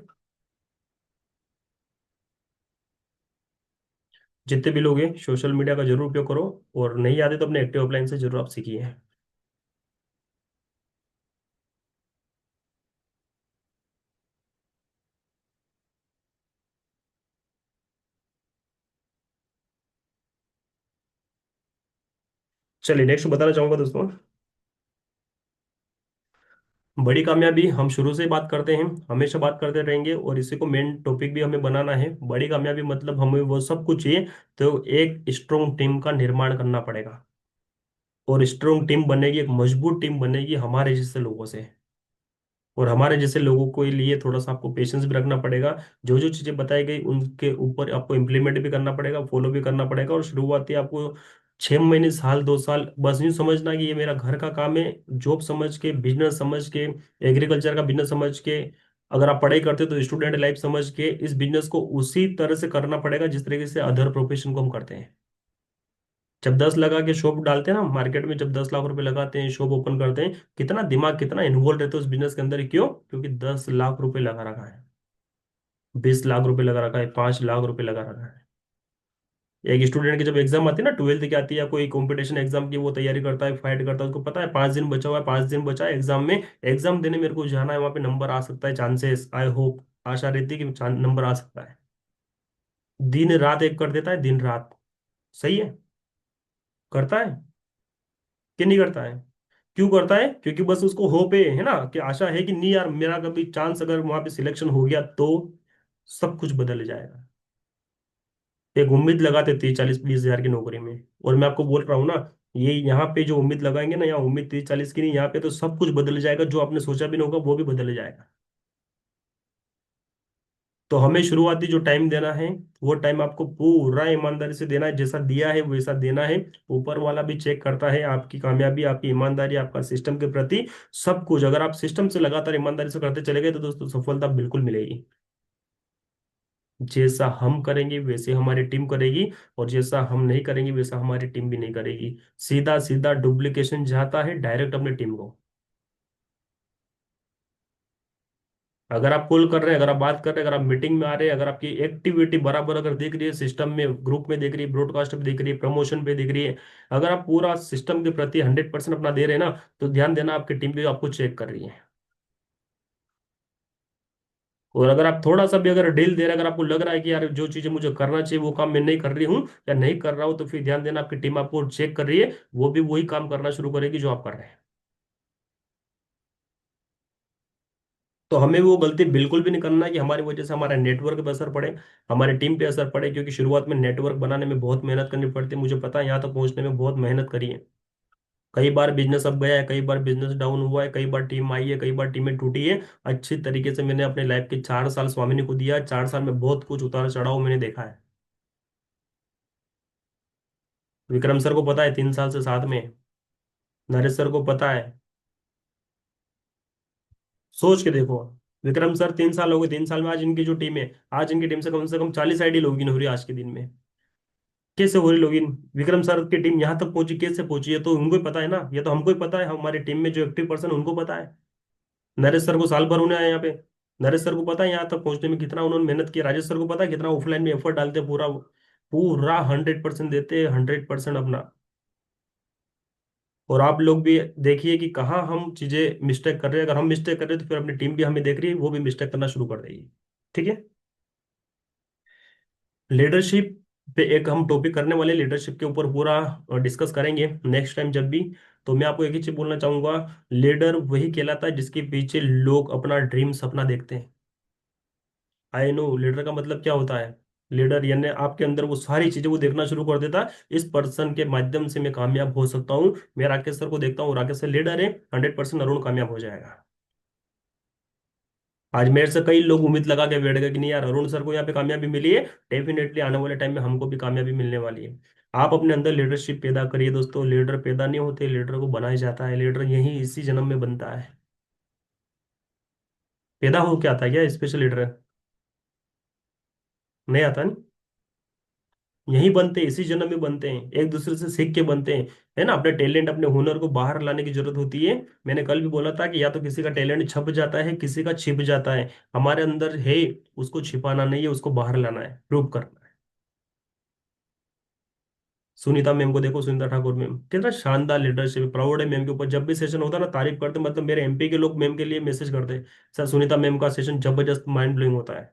जितने भी लोग हैं सोशल मीडिया का जरूर उपयोग करो, और नहीं आते तो अपने एक्टिव ऑफलाइन से जरूर आप सीखिए। चलिए नेक्स्ट बताना चाहूंगा दोस्तों, बड़ी कामयाबी हम शुरू से ही बात करते हैं, हमेशा बात करते रहेंगे, और इसी को मेन टॉपिक भी हमें बनाना है। बड़ी कामयाबी मतलब हमें वो सब कुछ चाहिए, तो एक स्ट्रॉन्ग टीम का निर्माण करना पड़ेगा, और स्ट्रॉन्ग टीम बनेगी, एक मजबूत टीम बनेगी हमारे जैसे लोगों से। और हमारे जैसे लोगों के लिए थोड़ा सा आपको पेशेंस भी रखना पड़ेगा, जो जो चीजें बताई गई उनके ऊपर आपको इम्प्लीमेंट भी करना पड़ेगा, फॉलो भी करना पड़ेगा। और शुरुआती आपको 6 महीने, साल, 2 साल बस यूं समझना कि ये मेरा घर का काम है, जॉब समझ के, बिजनेस समझ के, एग्रीकल्चर का बिजनेस समझ के, अगर आप पढ़ाई करते हो तो स्टूडेंट लाइफ समझ के इस बिजनेस को उसी तरह से करना पड़ेगा जिस तरीके से अदर प्रोफेशन को हम करते हैं। जब 10 लगा के शॉप डालते हैं ना मार्केट में, जब 10 लाख रुपए लगाते हैं, शॉप ओपन करते हैं, कितना दिमाग, कितना इन्वॉल्व रहता है उस बिजनेस के अंदर। क्यों? क्योंकि 10 लाख रुपए लगा रखा है, 20 लाख रुपए लगा रखा है, 5 लाख रुपए लगा रखा है। एक स्टूडेंट की जब एग्जाम आती है ना, 12th की आती है, या कोई कंपटीशन एग्जाम की वो तैयारी करता है, फाइट करता है, उसको पता है 5 दिन बचा हुआ है, 5 दिन बचा है एग्जाम में, एग्जाम देने मेरे को जाना है, वहां पे नंबर आ सकता है, चांसेस, आई होप, आशा रहती है कि नंबर आ सकता है। दिन रात एक कर देता है, दिन रात। सही है। करता है कि नहीं करता है? क्यों करता है? क्योंकि बस उसको होप है ना, कि आशा है कि नहीं यार, मेरा कभी चांस अगर वहां पे सिलेक्शन हो गया तो सब कुछ बदल जाएगा। एक उम्मीद लगाते 30, 40, 20 हजार की नौकरी में, और मैं आपको बोल रहा हूँ ना, ये यहाँ पे जो उम्मीद लगाएंगे ना, यहाँ उम्मीद 30-40 की नहीं, यहाँ पे तो सब कुछ बदल जाएगा, जो आपने सोचा भी नहीं होगा वो भी बदल जाएगा। तो हमें शुरुआती जो टाइम देना है, वो टाइम आपको पूरा ईमानदारी से देना है, जैसा दिया है वैसा देना है। ऊपर वाला भी चेक करता है आपकी कामयाबी, आपकी ईमानदारी, आपका सिस्टम के प्रति सब कुछ। अगर आप सिस्टम से लगातार ईमानदारी से करते चले गए तो दोस्तों सफलता बिल्कुल मिलेगी। जैसा हम करेंगे वैसे हमारी टीम करेगी, और जैसा हम नहीं करेंगे वैसा हमारी टीम भी नहीं करेगी। सीधा सीधा डुप्लीकेशन जाता है डायरेक्ट अपनी टीम को। अगर आप कॉल कर रहे हैं, अगर आप बात कर रहे हैं, अगर आप मीटिंग में आ रहे हैं, अगर आपकी एक्टिविटी बराबर अगर दिख रही है, सिस्टम में, ग्रुप में दिख रही है, ब्रॉडकास्ट पे दिख रही है, प्रमोशन पे दिख रही है, अगर आप पूरा सिस्टम के प्रति 100% अपना दे रहे हैं ना, तो ध्यान देना आपकी टीम भी आपको चेक कर रही है। और अगर आप थोड़ा सा भी अगर डील दे रहे हैं, अगर आपको लग रहा है कि यार जो चीजें मुझे करना चाहिए वो काम मैं नहीं कर रही हूँ या नहीं कर रहा हूँ, तो फिर ध्यान देना आपकी टीम आपको चेक कर रही है, वो भी वही काम करना शुरू करेगी जो आप कर रहे हैं। तो हमें वो गलती बिल्कुल भी नहीं करना है कि हमारी वजह से हमारा नेटवर्क पे असर पड़े, हमारी टीम पे असर पड़े, क्योंकि शुरुआत में नेटवर्क बनाने में बहुत मेहनत करनी पड़ती है, मुझे पता है, यहाँ तक पहुंचने में बहुत मेहनत करी है। कई बार बिजनेस अप गया है, कई बार बिजनेस डाउन हुआ है, कई बार टीम आई है, कई बार टीमें टूटी है। अच्छी तरीके से मैंने अपने लाइफ के 4 साल स्वामिनी को दिया, 4 साल में बहुत कुछ उतार चढ़ाव मैंने देखा है। विक्रम सर को पता है, 3 साल से साथ में। नरेश सर को पता है। सोच के देखो, विक्रम सर 3 साल हो गए, 3 साल में आज इनकी जो टीम है, आज इनकी टीम से कम 40 आईडी लॉगिन हो रही है आज के दिन में। कैसे हो रही लॉगिन? विक्रम सर की टीम यहाँ तक पहुंची, कैसे पहुंची है तो उनको ही पता है ना, ये तो हमको ही पता है, हमारी टीम में जो एक्टिव पर्सन उनको पता है। नरेश सर को साल भर होने आया यहाँ पे, नरेश सर को पता है यहाँ तक पहुंचने में कितना उन्होंने मेहनत किया, राजेश सर को पता है कितना ऑफलाइन में एफर्ट डालते हैं, पूरा पूरा 100% देते हैं, 100% अपना। और आप लोग भी देखिए कि कहाँ हम चीजें मिस्टेक कर रहे हैं, अगर हम मिस्टेक कर रहे हैं तो फिर अपनी टीम भी हमें देख रही है, वो भी मिस्टेक करना शुरू कर देगी। ठीक है। लीडरशिप पे एक हम टॉपिक करने वाले लीडरशिप के ऊपर पूरा डिस्कस करेंगे नेक्स्ट टाइम जब भी। तो मैं आपको एक ही चीज बोलना चाहूंगा, लीडर वही कहलाता है जिसके पीछे लोग अपना ड्रीम सपना देखते हैं। आई नो लीडर का मतलब क्या होता है। लीडर यानी आपके अंदर वो सारी चीजें वो देखना शुरू कर देता है, इस पर्सन के माध्यम से मैं कामयाब हो सकता हूँ। मैं राकेश सर को देखता हूँ, राकेश सर लीडर है, 100% अरुण कामयाब हो जाएगा। आज मेरे से कई लोग उम्मीद लगा के बैठ गए कि नहीं यार अरुण सर को यहाँ पे कामयाबी मिली है, डेफिनेटली आने वाले टाइम में हमको भी कामयाबी मिलने वाली है। आप अपने अंदर लीडरशिप पैदा करिए दोस्तों। लीडर पैदा नहीं होते, लीडर को बनाया जाता है। लीडर यही इसी जन्म में बनता है। पैदा हो क्या आता है क्या स्पेशल लीडर? नहीं आता नहीं। यही बनते हैं, इसी जन्म में बनते हैं, एक दूसरे से सीख के बनते हैं। है ना, अपने टैलेंट अपने हुनर को बाहर लाने की जरूरत होती है। मैंने कल भी बोला था कि या तो किसी का टैलेंट छप जाता है, किसी का छिप जाता है। हमारे अंदर है, उसको छिपाना नहीं है, उसको बाहर लाना है, प्रूव करना है। सुनीता मैम को देखो, सुनीता ठाकुर मैम कितना शानदार लीडरशिप, प्राउड है मैम के ऊपर। जब भी सेशन होता है ना तारीफ करते, मतलब मेरे एमपी के लोग मैम के लिए मैसेज करते हैं, सर सुनीता मैम का सेशन जबरदस्त माइंड ब्लोइंग होता है।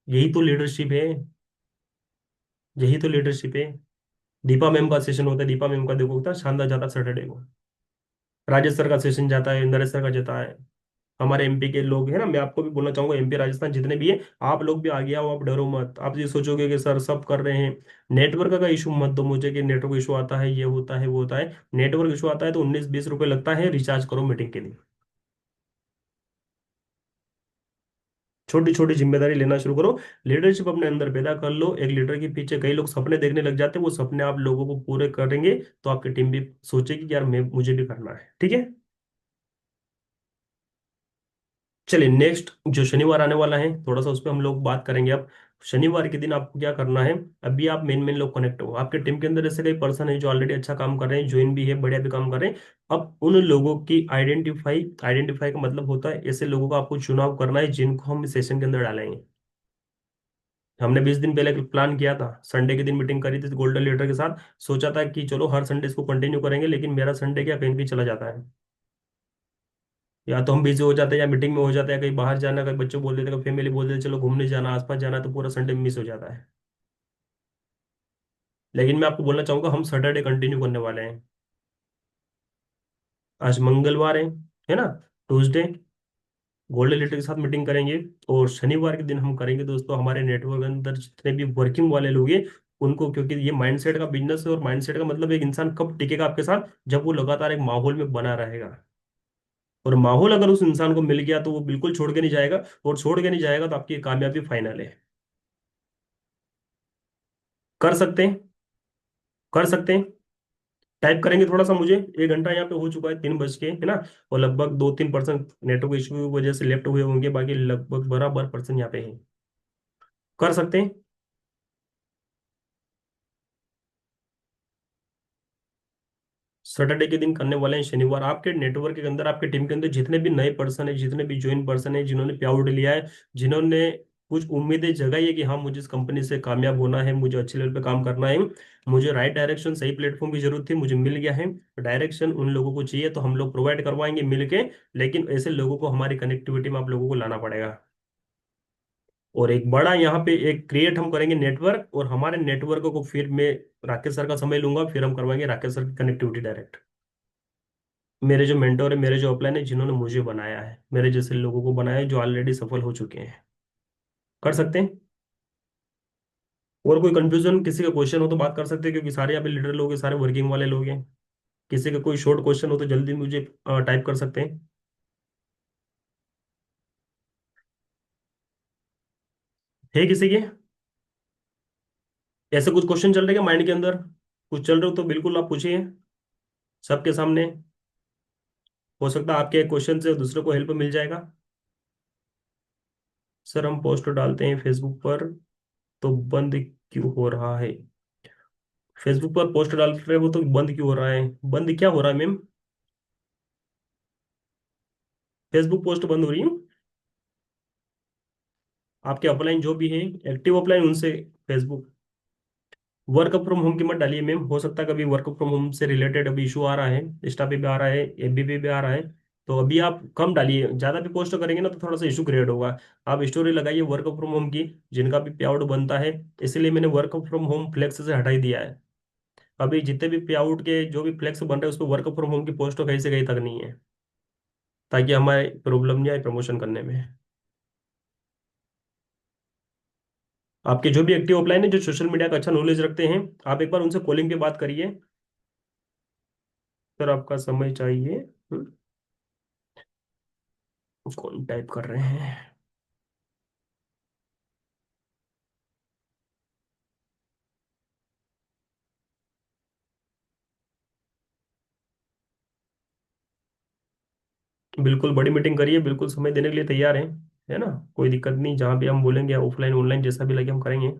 यही तो लीडरशिप है। यही तो लीडरशिप है। दीपा मैम का सेशन होता है, दीपा मैम का देखो कितना शानदार जाता है सैटरडे को। राजेश सर का सेशन जाता है, नरेश सर का जाता है। हमारे एमपी के लोग हैं ना, मैं आपको भी बोलना चाहूंगा, एमपी राजस्थान जितने भी है, आप लोग भी आगे आओ, आप डरो मत। आप ये सोचोगे कि सर सब कर रहे हैं। नेटवर्क का इशू मत दो मुझे कि नेटवर्क इशू आता है, ये होता है, वो होता है। नेटवर्क इशू आता है तो 19-20 रुपए लगता है, रिचार्ज करो मीटिंग के लिए। छोटी छोटी जिम्मेदारी लेना शुरू करो। लीडरशिप अपने अंदर पैदा कर लो। एक लीडर के पीछे कई लोग सपने देखने लग जाते हैं, वो सपने आप लोगों को पूरे करेंगे, तो आपकी टीम भी सोचेगी कि यार मैं मुझे भी करना है। ठीक है। चलिए नेक्स्ट जो शनिवार आने वाला है, थोड़ा सा उस पर हम लोग बात करेंगे अब। शनिवार के दिन आपको क्या करना है, अभी आप मेन मेन लोग कनेक्ट हो, आपके टीम के अंदर ऐसे कई पर्सन है जो ऑलरेडी अच्छा काम कर रहे हैं, ज्वाइन भी है, बढ़िया भी काम कर रहे हैं। अब उन लोगों की आइडेंटिफाई, आइडेंटिफाई का मतलब होता है ऐसे लोगों का आपको चुनाव करना है जिनको हम इस सेशन के अंदर डालेंगे। हमने 20 दिन पहले प्लान किया था, संडे के दिन मीटिंग करी थी गोल्डन लीडर के साथ। सोचा था कि चलो हर संडे इसको कंटिन्यू करेंगे, लेकिन मेरा संडे क्या कहीं भी चला जाता है। या तो हम बिजी हो जाते हैं, या मीटिंग में हो जाते हैं, कहीं बाहर जाना, कहीं बच्चों बोल देते हैं, फैमिली बोल देते चलो घूमने जाना, आसपास जाना, तो पूरा संडे मिस हो जाता है। लेकिन मैं आपको बोलना चाहूंगा हम सैटरडे कंटिन्यू करने वाले हैं। आज मंगलवार है ना, ट्यूसडे गोल्डन लीडर के साथ मीटिंग करेंगे। और शनिवार के दिन हम करेंगे दोस्तों हमारे नेटवर्क के अंदर जितने भी वर्किंग वाले लोग हैं उनको, क्योंकि ये माइंडसेट का बिजनेस है, और माइंडसेट का मतलब एक इंसान कब टिकेगा आपके साथ, जब वो लगातार एक माहौल में बना रहेगा। और माहौल अगर उस इंसान को मिल गया तो वो बिल्कुल छोड़ के नहीं जाएगा, और छोड़ के नहीं जाएगा तो आपकी कामयाबी फाइनल है। कर सकते हैं, कर सकते हैं। टाइप करेंगे थोड़ा सा, मुझे 1 घंटा यहाँ पे हो चुका है, 3 बज के है ना। और लगभग 2-3% नेटवर्क इशू की वजह से लेफ्ट हुए होंगे, बाकी लगभग बराबर पर्सन यहाँ पे है। कर सकते हैं। सैटरडे के दिन करने वाले हैं, शनिवार। आपके नेटवर्क के अंदर, आपके टीम के अंदर जितने भी नए पर्सन है, जितने भी ज्वाइन पर्सन है, जिन्होंने पे आउट लिया है, जिन्होंने कुछ उम्मीदें जगाई है कि हाँ मुझे इस कंपनी से कामयाब होना है, मुझे अच्छे लेवल पे काम करना है, मुझे राइट डायरेक्शन, सही प्लेटफॉर्म की जरूरत थी, मुझे मिल गया है। डायरेक्शन उन लोगों को चाहिए तो हम लोग प्रोवाइड करवाएंगे मिलके। लेकिन ऐसे लोगों को हमारी कनेक्टिविटी में आप लोगों को लाना पड़ेगा। और एक बड़ा यहाँ पे एक क्रिएट हम करेंगे नेटवर्क, और हमारे नेटवर्क को फिर मैं राकेश सर का समय लूंगा, फिर हम करवाएंगे राकेश सर की कनेक्टिविटी डायरेक्ट। मेरे जो मेंटोर है, मेरे जो अपलाइन है, जिन्होंने मुझे बनाया है, मेरे जैसे लोगों को बनाया है जो ऑलरेडी सफल हो चुके हैं। कर सकते हैं। और कोई कंफ्यूजन, किसी का क्वेश्चन हो तो बात कर सकते हैं, क्योंकि सारे यहाँ पे लीडर लोग हैं, सारे वर्किंग वाले लोग हैं। किसी का कोई शॉर्ट क्वेश्चन हो तो जल्दी मुझे टाइप कर सकते हैं। है किसी के ऐसे कुछ क्वेश्चन चल रहे हैं माइंड के अंदर? कुछ चल रहे हो तो बिल्कुल आप पूछिए सबके सामने। हो सकता है आपके क्वेश्चन से दूसरे को हेल्प मिल जाएगा। सर हम पोस्ट डालते हैं फेसबुक पर, तो बंद क्यों हो रहा है? फेसबुक पर पोस्ट डाल रहे हो तो बंद क्यों हो रहा है? बंद क्या हो रहा है मैम? फेसबुक पोस्ट बंद हो रही है? आपके अपलाइन जो भी हैं एक्टिव अपलाइन, उनसे फेसबुक। वर्क फ्रॉम होम की मत डालिए मैम, हो सकता है कभी वर्क फ्रॉम होम से रिलेटेड अभी इशू आ रहा है, इंस्टा पे भी आ रहा है, एफबी पे भी आ रहा है। तो अभी आप कम डालिए, ज्यादा भी पोस्ट करेंगे ना तो थोड़ा सा इशू क्रिएट होगा। आप स्टोरी लगाइए वर्क फ्रॉम होम की, जिनका भी पे आउट बनता है। इसलिए मैंने वर्क फ्रॉम होम फ्लेक्स से हटा ही दिया है। अभी जितने भी पे आउट के जो भी फ्लेक्स बन रहे हैं उस पर वर्क फ्रॉम होम की पोस्ट कहीं से कहीं तक नहीं है, ताकि हमारे प्रॉब्लम नहीं आए प्रमोशन करने में। आपके जो भी एक्टिव ऑफलाइन है, जो सोशल मीडिया का अच्छा नॉलेज रखते हैं, आप एक बार उनसे कॉलिंग पे बात करिए। सर आपका समय चाहिए। कौन टाइप कर रहे हैं? बिल्कुल बड़ी मीटिंग करिए, बिल्कुल समय देने के लिए तैयार हैं। है ना? कोई दिक्कत नहीं, जहाँ भी हम बोलेंगे ऑफलाइन ऑनलाइन जैसा भी लगे हम करेंगे।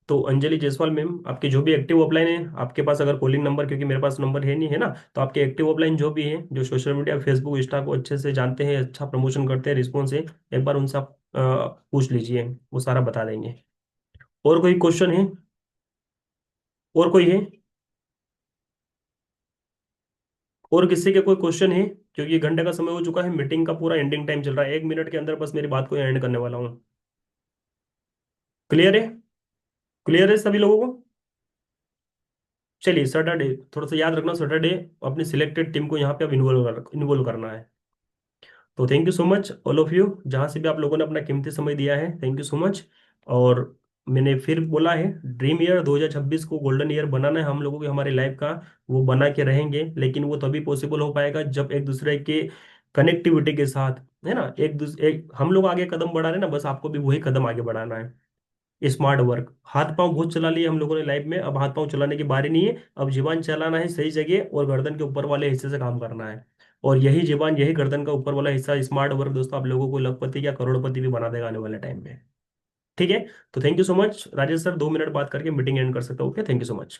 तो अंजलि जायसवाल मैम, आपके जो भी एक्टिव ऑफलाइन है, आपके पास अगर कॉलिंग नंबर, क्योंकि मेरे पास नंबर है नहीं, है ना, तो आपके एक्टिव ऑफलाइन जो भी है, जो सोशल मीडिया फेसबुक इंस्टा को अच्छे से जानते हैं, अच्छा प्रमोशन करते हैं, रिस्पॉन्स है, एक बार उनसे आप पूछ लीजिए, वो सारा बता देंगे। और कोई क्वेश्चन है? और कोई है? और किसी के कोई क्वेश्चन है? क्योंकि घंटे का समय हो चुका है, मीटिंग का पूरा एंडिंग टाइम चल रहा है, 1 मिनट के अंदर बस मेरी बात को एंड करने वाला हूँ। क्लियर है? क्लियर है सभी लोगों को? चलिए, सैटरडे थोड़ा सा याद रखना, सैटरडे अपनी सिलेक्टेड टीम को यहाँ पे अब इन्वॉल्व करना है। तो thank you so much all of you, जहाँ से भी आप लोगों ने अपना कीमती समय दिया है, थैंक यू सो मच। और मैंने फिर बोला है, ड्रीम ईयर 2026 को गोल्डन ईयर बनाना है हम लोगों के, हमारी लाइफ का। वो बना के रहेंगे, लेकिन वो तभी पॉसिबल हो पाएगा जब एक दूसरे के कनेक्टिविटी के साथ, है ना, हम लोग आगे कदम बढ़ा रहे हैं ना, बस आपको भी वही कदम आगे बढ़ाना है। स्मार्ट वर्क, हाथ पांव बहुत चला लिए हम लोगों ने लाइफ में, अब हाथ पांव चलाने की बारी नहीं है, अब जीवन चलाना है सही जगह, और गर्दन के ऊपर वाले हिस्से से काम करना है। और यही जीवन, यही गर्दन का ऊपर वाला हिस्सा स्मार्ट वर्क दोस्तों, आप लोगों को लखपति या करोड़पति भी बना देगा आने वाले टाइम में। ठीक है? तो thank you so much Rajesh sir, 2 minute बात करके मीटिंग एंड कर सकते हो। Okay, thank you so much.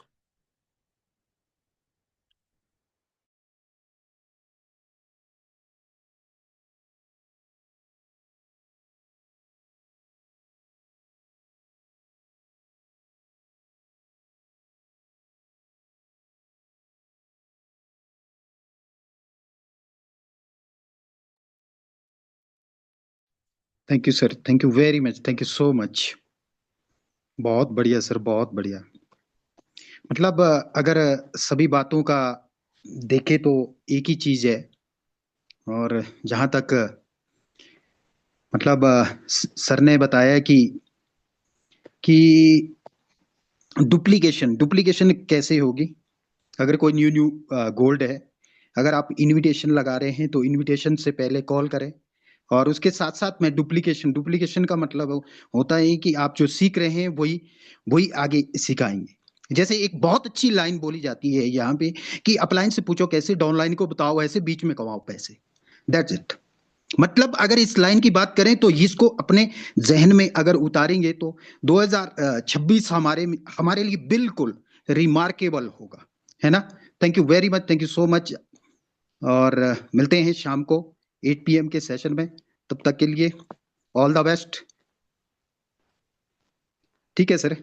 Thank you sir, thank you very much, thank you so much. बहुत बढ़िया सर, बहुत बढ़िया। मतलब अगर सभी बातों का देखे तो एक ही चीज है। और जहां तक मतलब सर ने बताया कि डुप्लीकेशन डुप्लीकेशन कैसे होगी। अगर कोई न्यू न्यू गोल्ड है, अगर आप इनविटेशन लगा रहे हैं तो इनविटेशन से पहले कॉल करें। और उसके साथ साथ में डुप्लीकेशन डुप्लीकेशन का मतलब होता है कि आप जो सीख रहे हैं वही वही आगे सिखाएंगे। जैसे एक बहुत अच्छी लाइन बोली जाती है यहाँ पे कि अपलाइन से पूछो कैसे, डाउनलाइन को बताओ ऐसे, बीच में कमाओ पैसे। That's it. मतलब अगर इस लाइन की बात करें तो इसको अपने जहन में अगर उतारेंगे तो 2026 हमारे हमारे लिए बिल्कुल रिमार्केबल होगा। है ना? Thank you very much, thank you so much. और मिलते हैं शाम को 8 PM के सेशन में। तब तक के लिए ऑल द बेस्ट। ठीक है सर।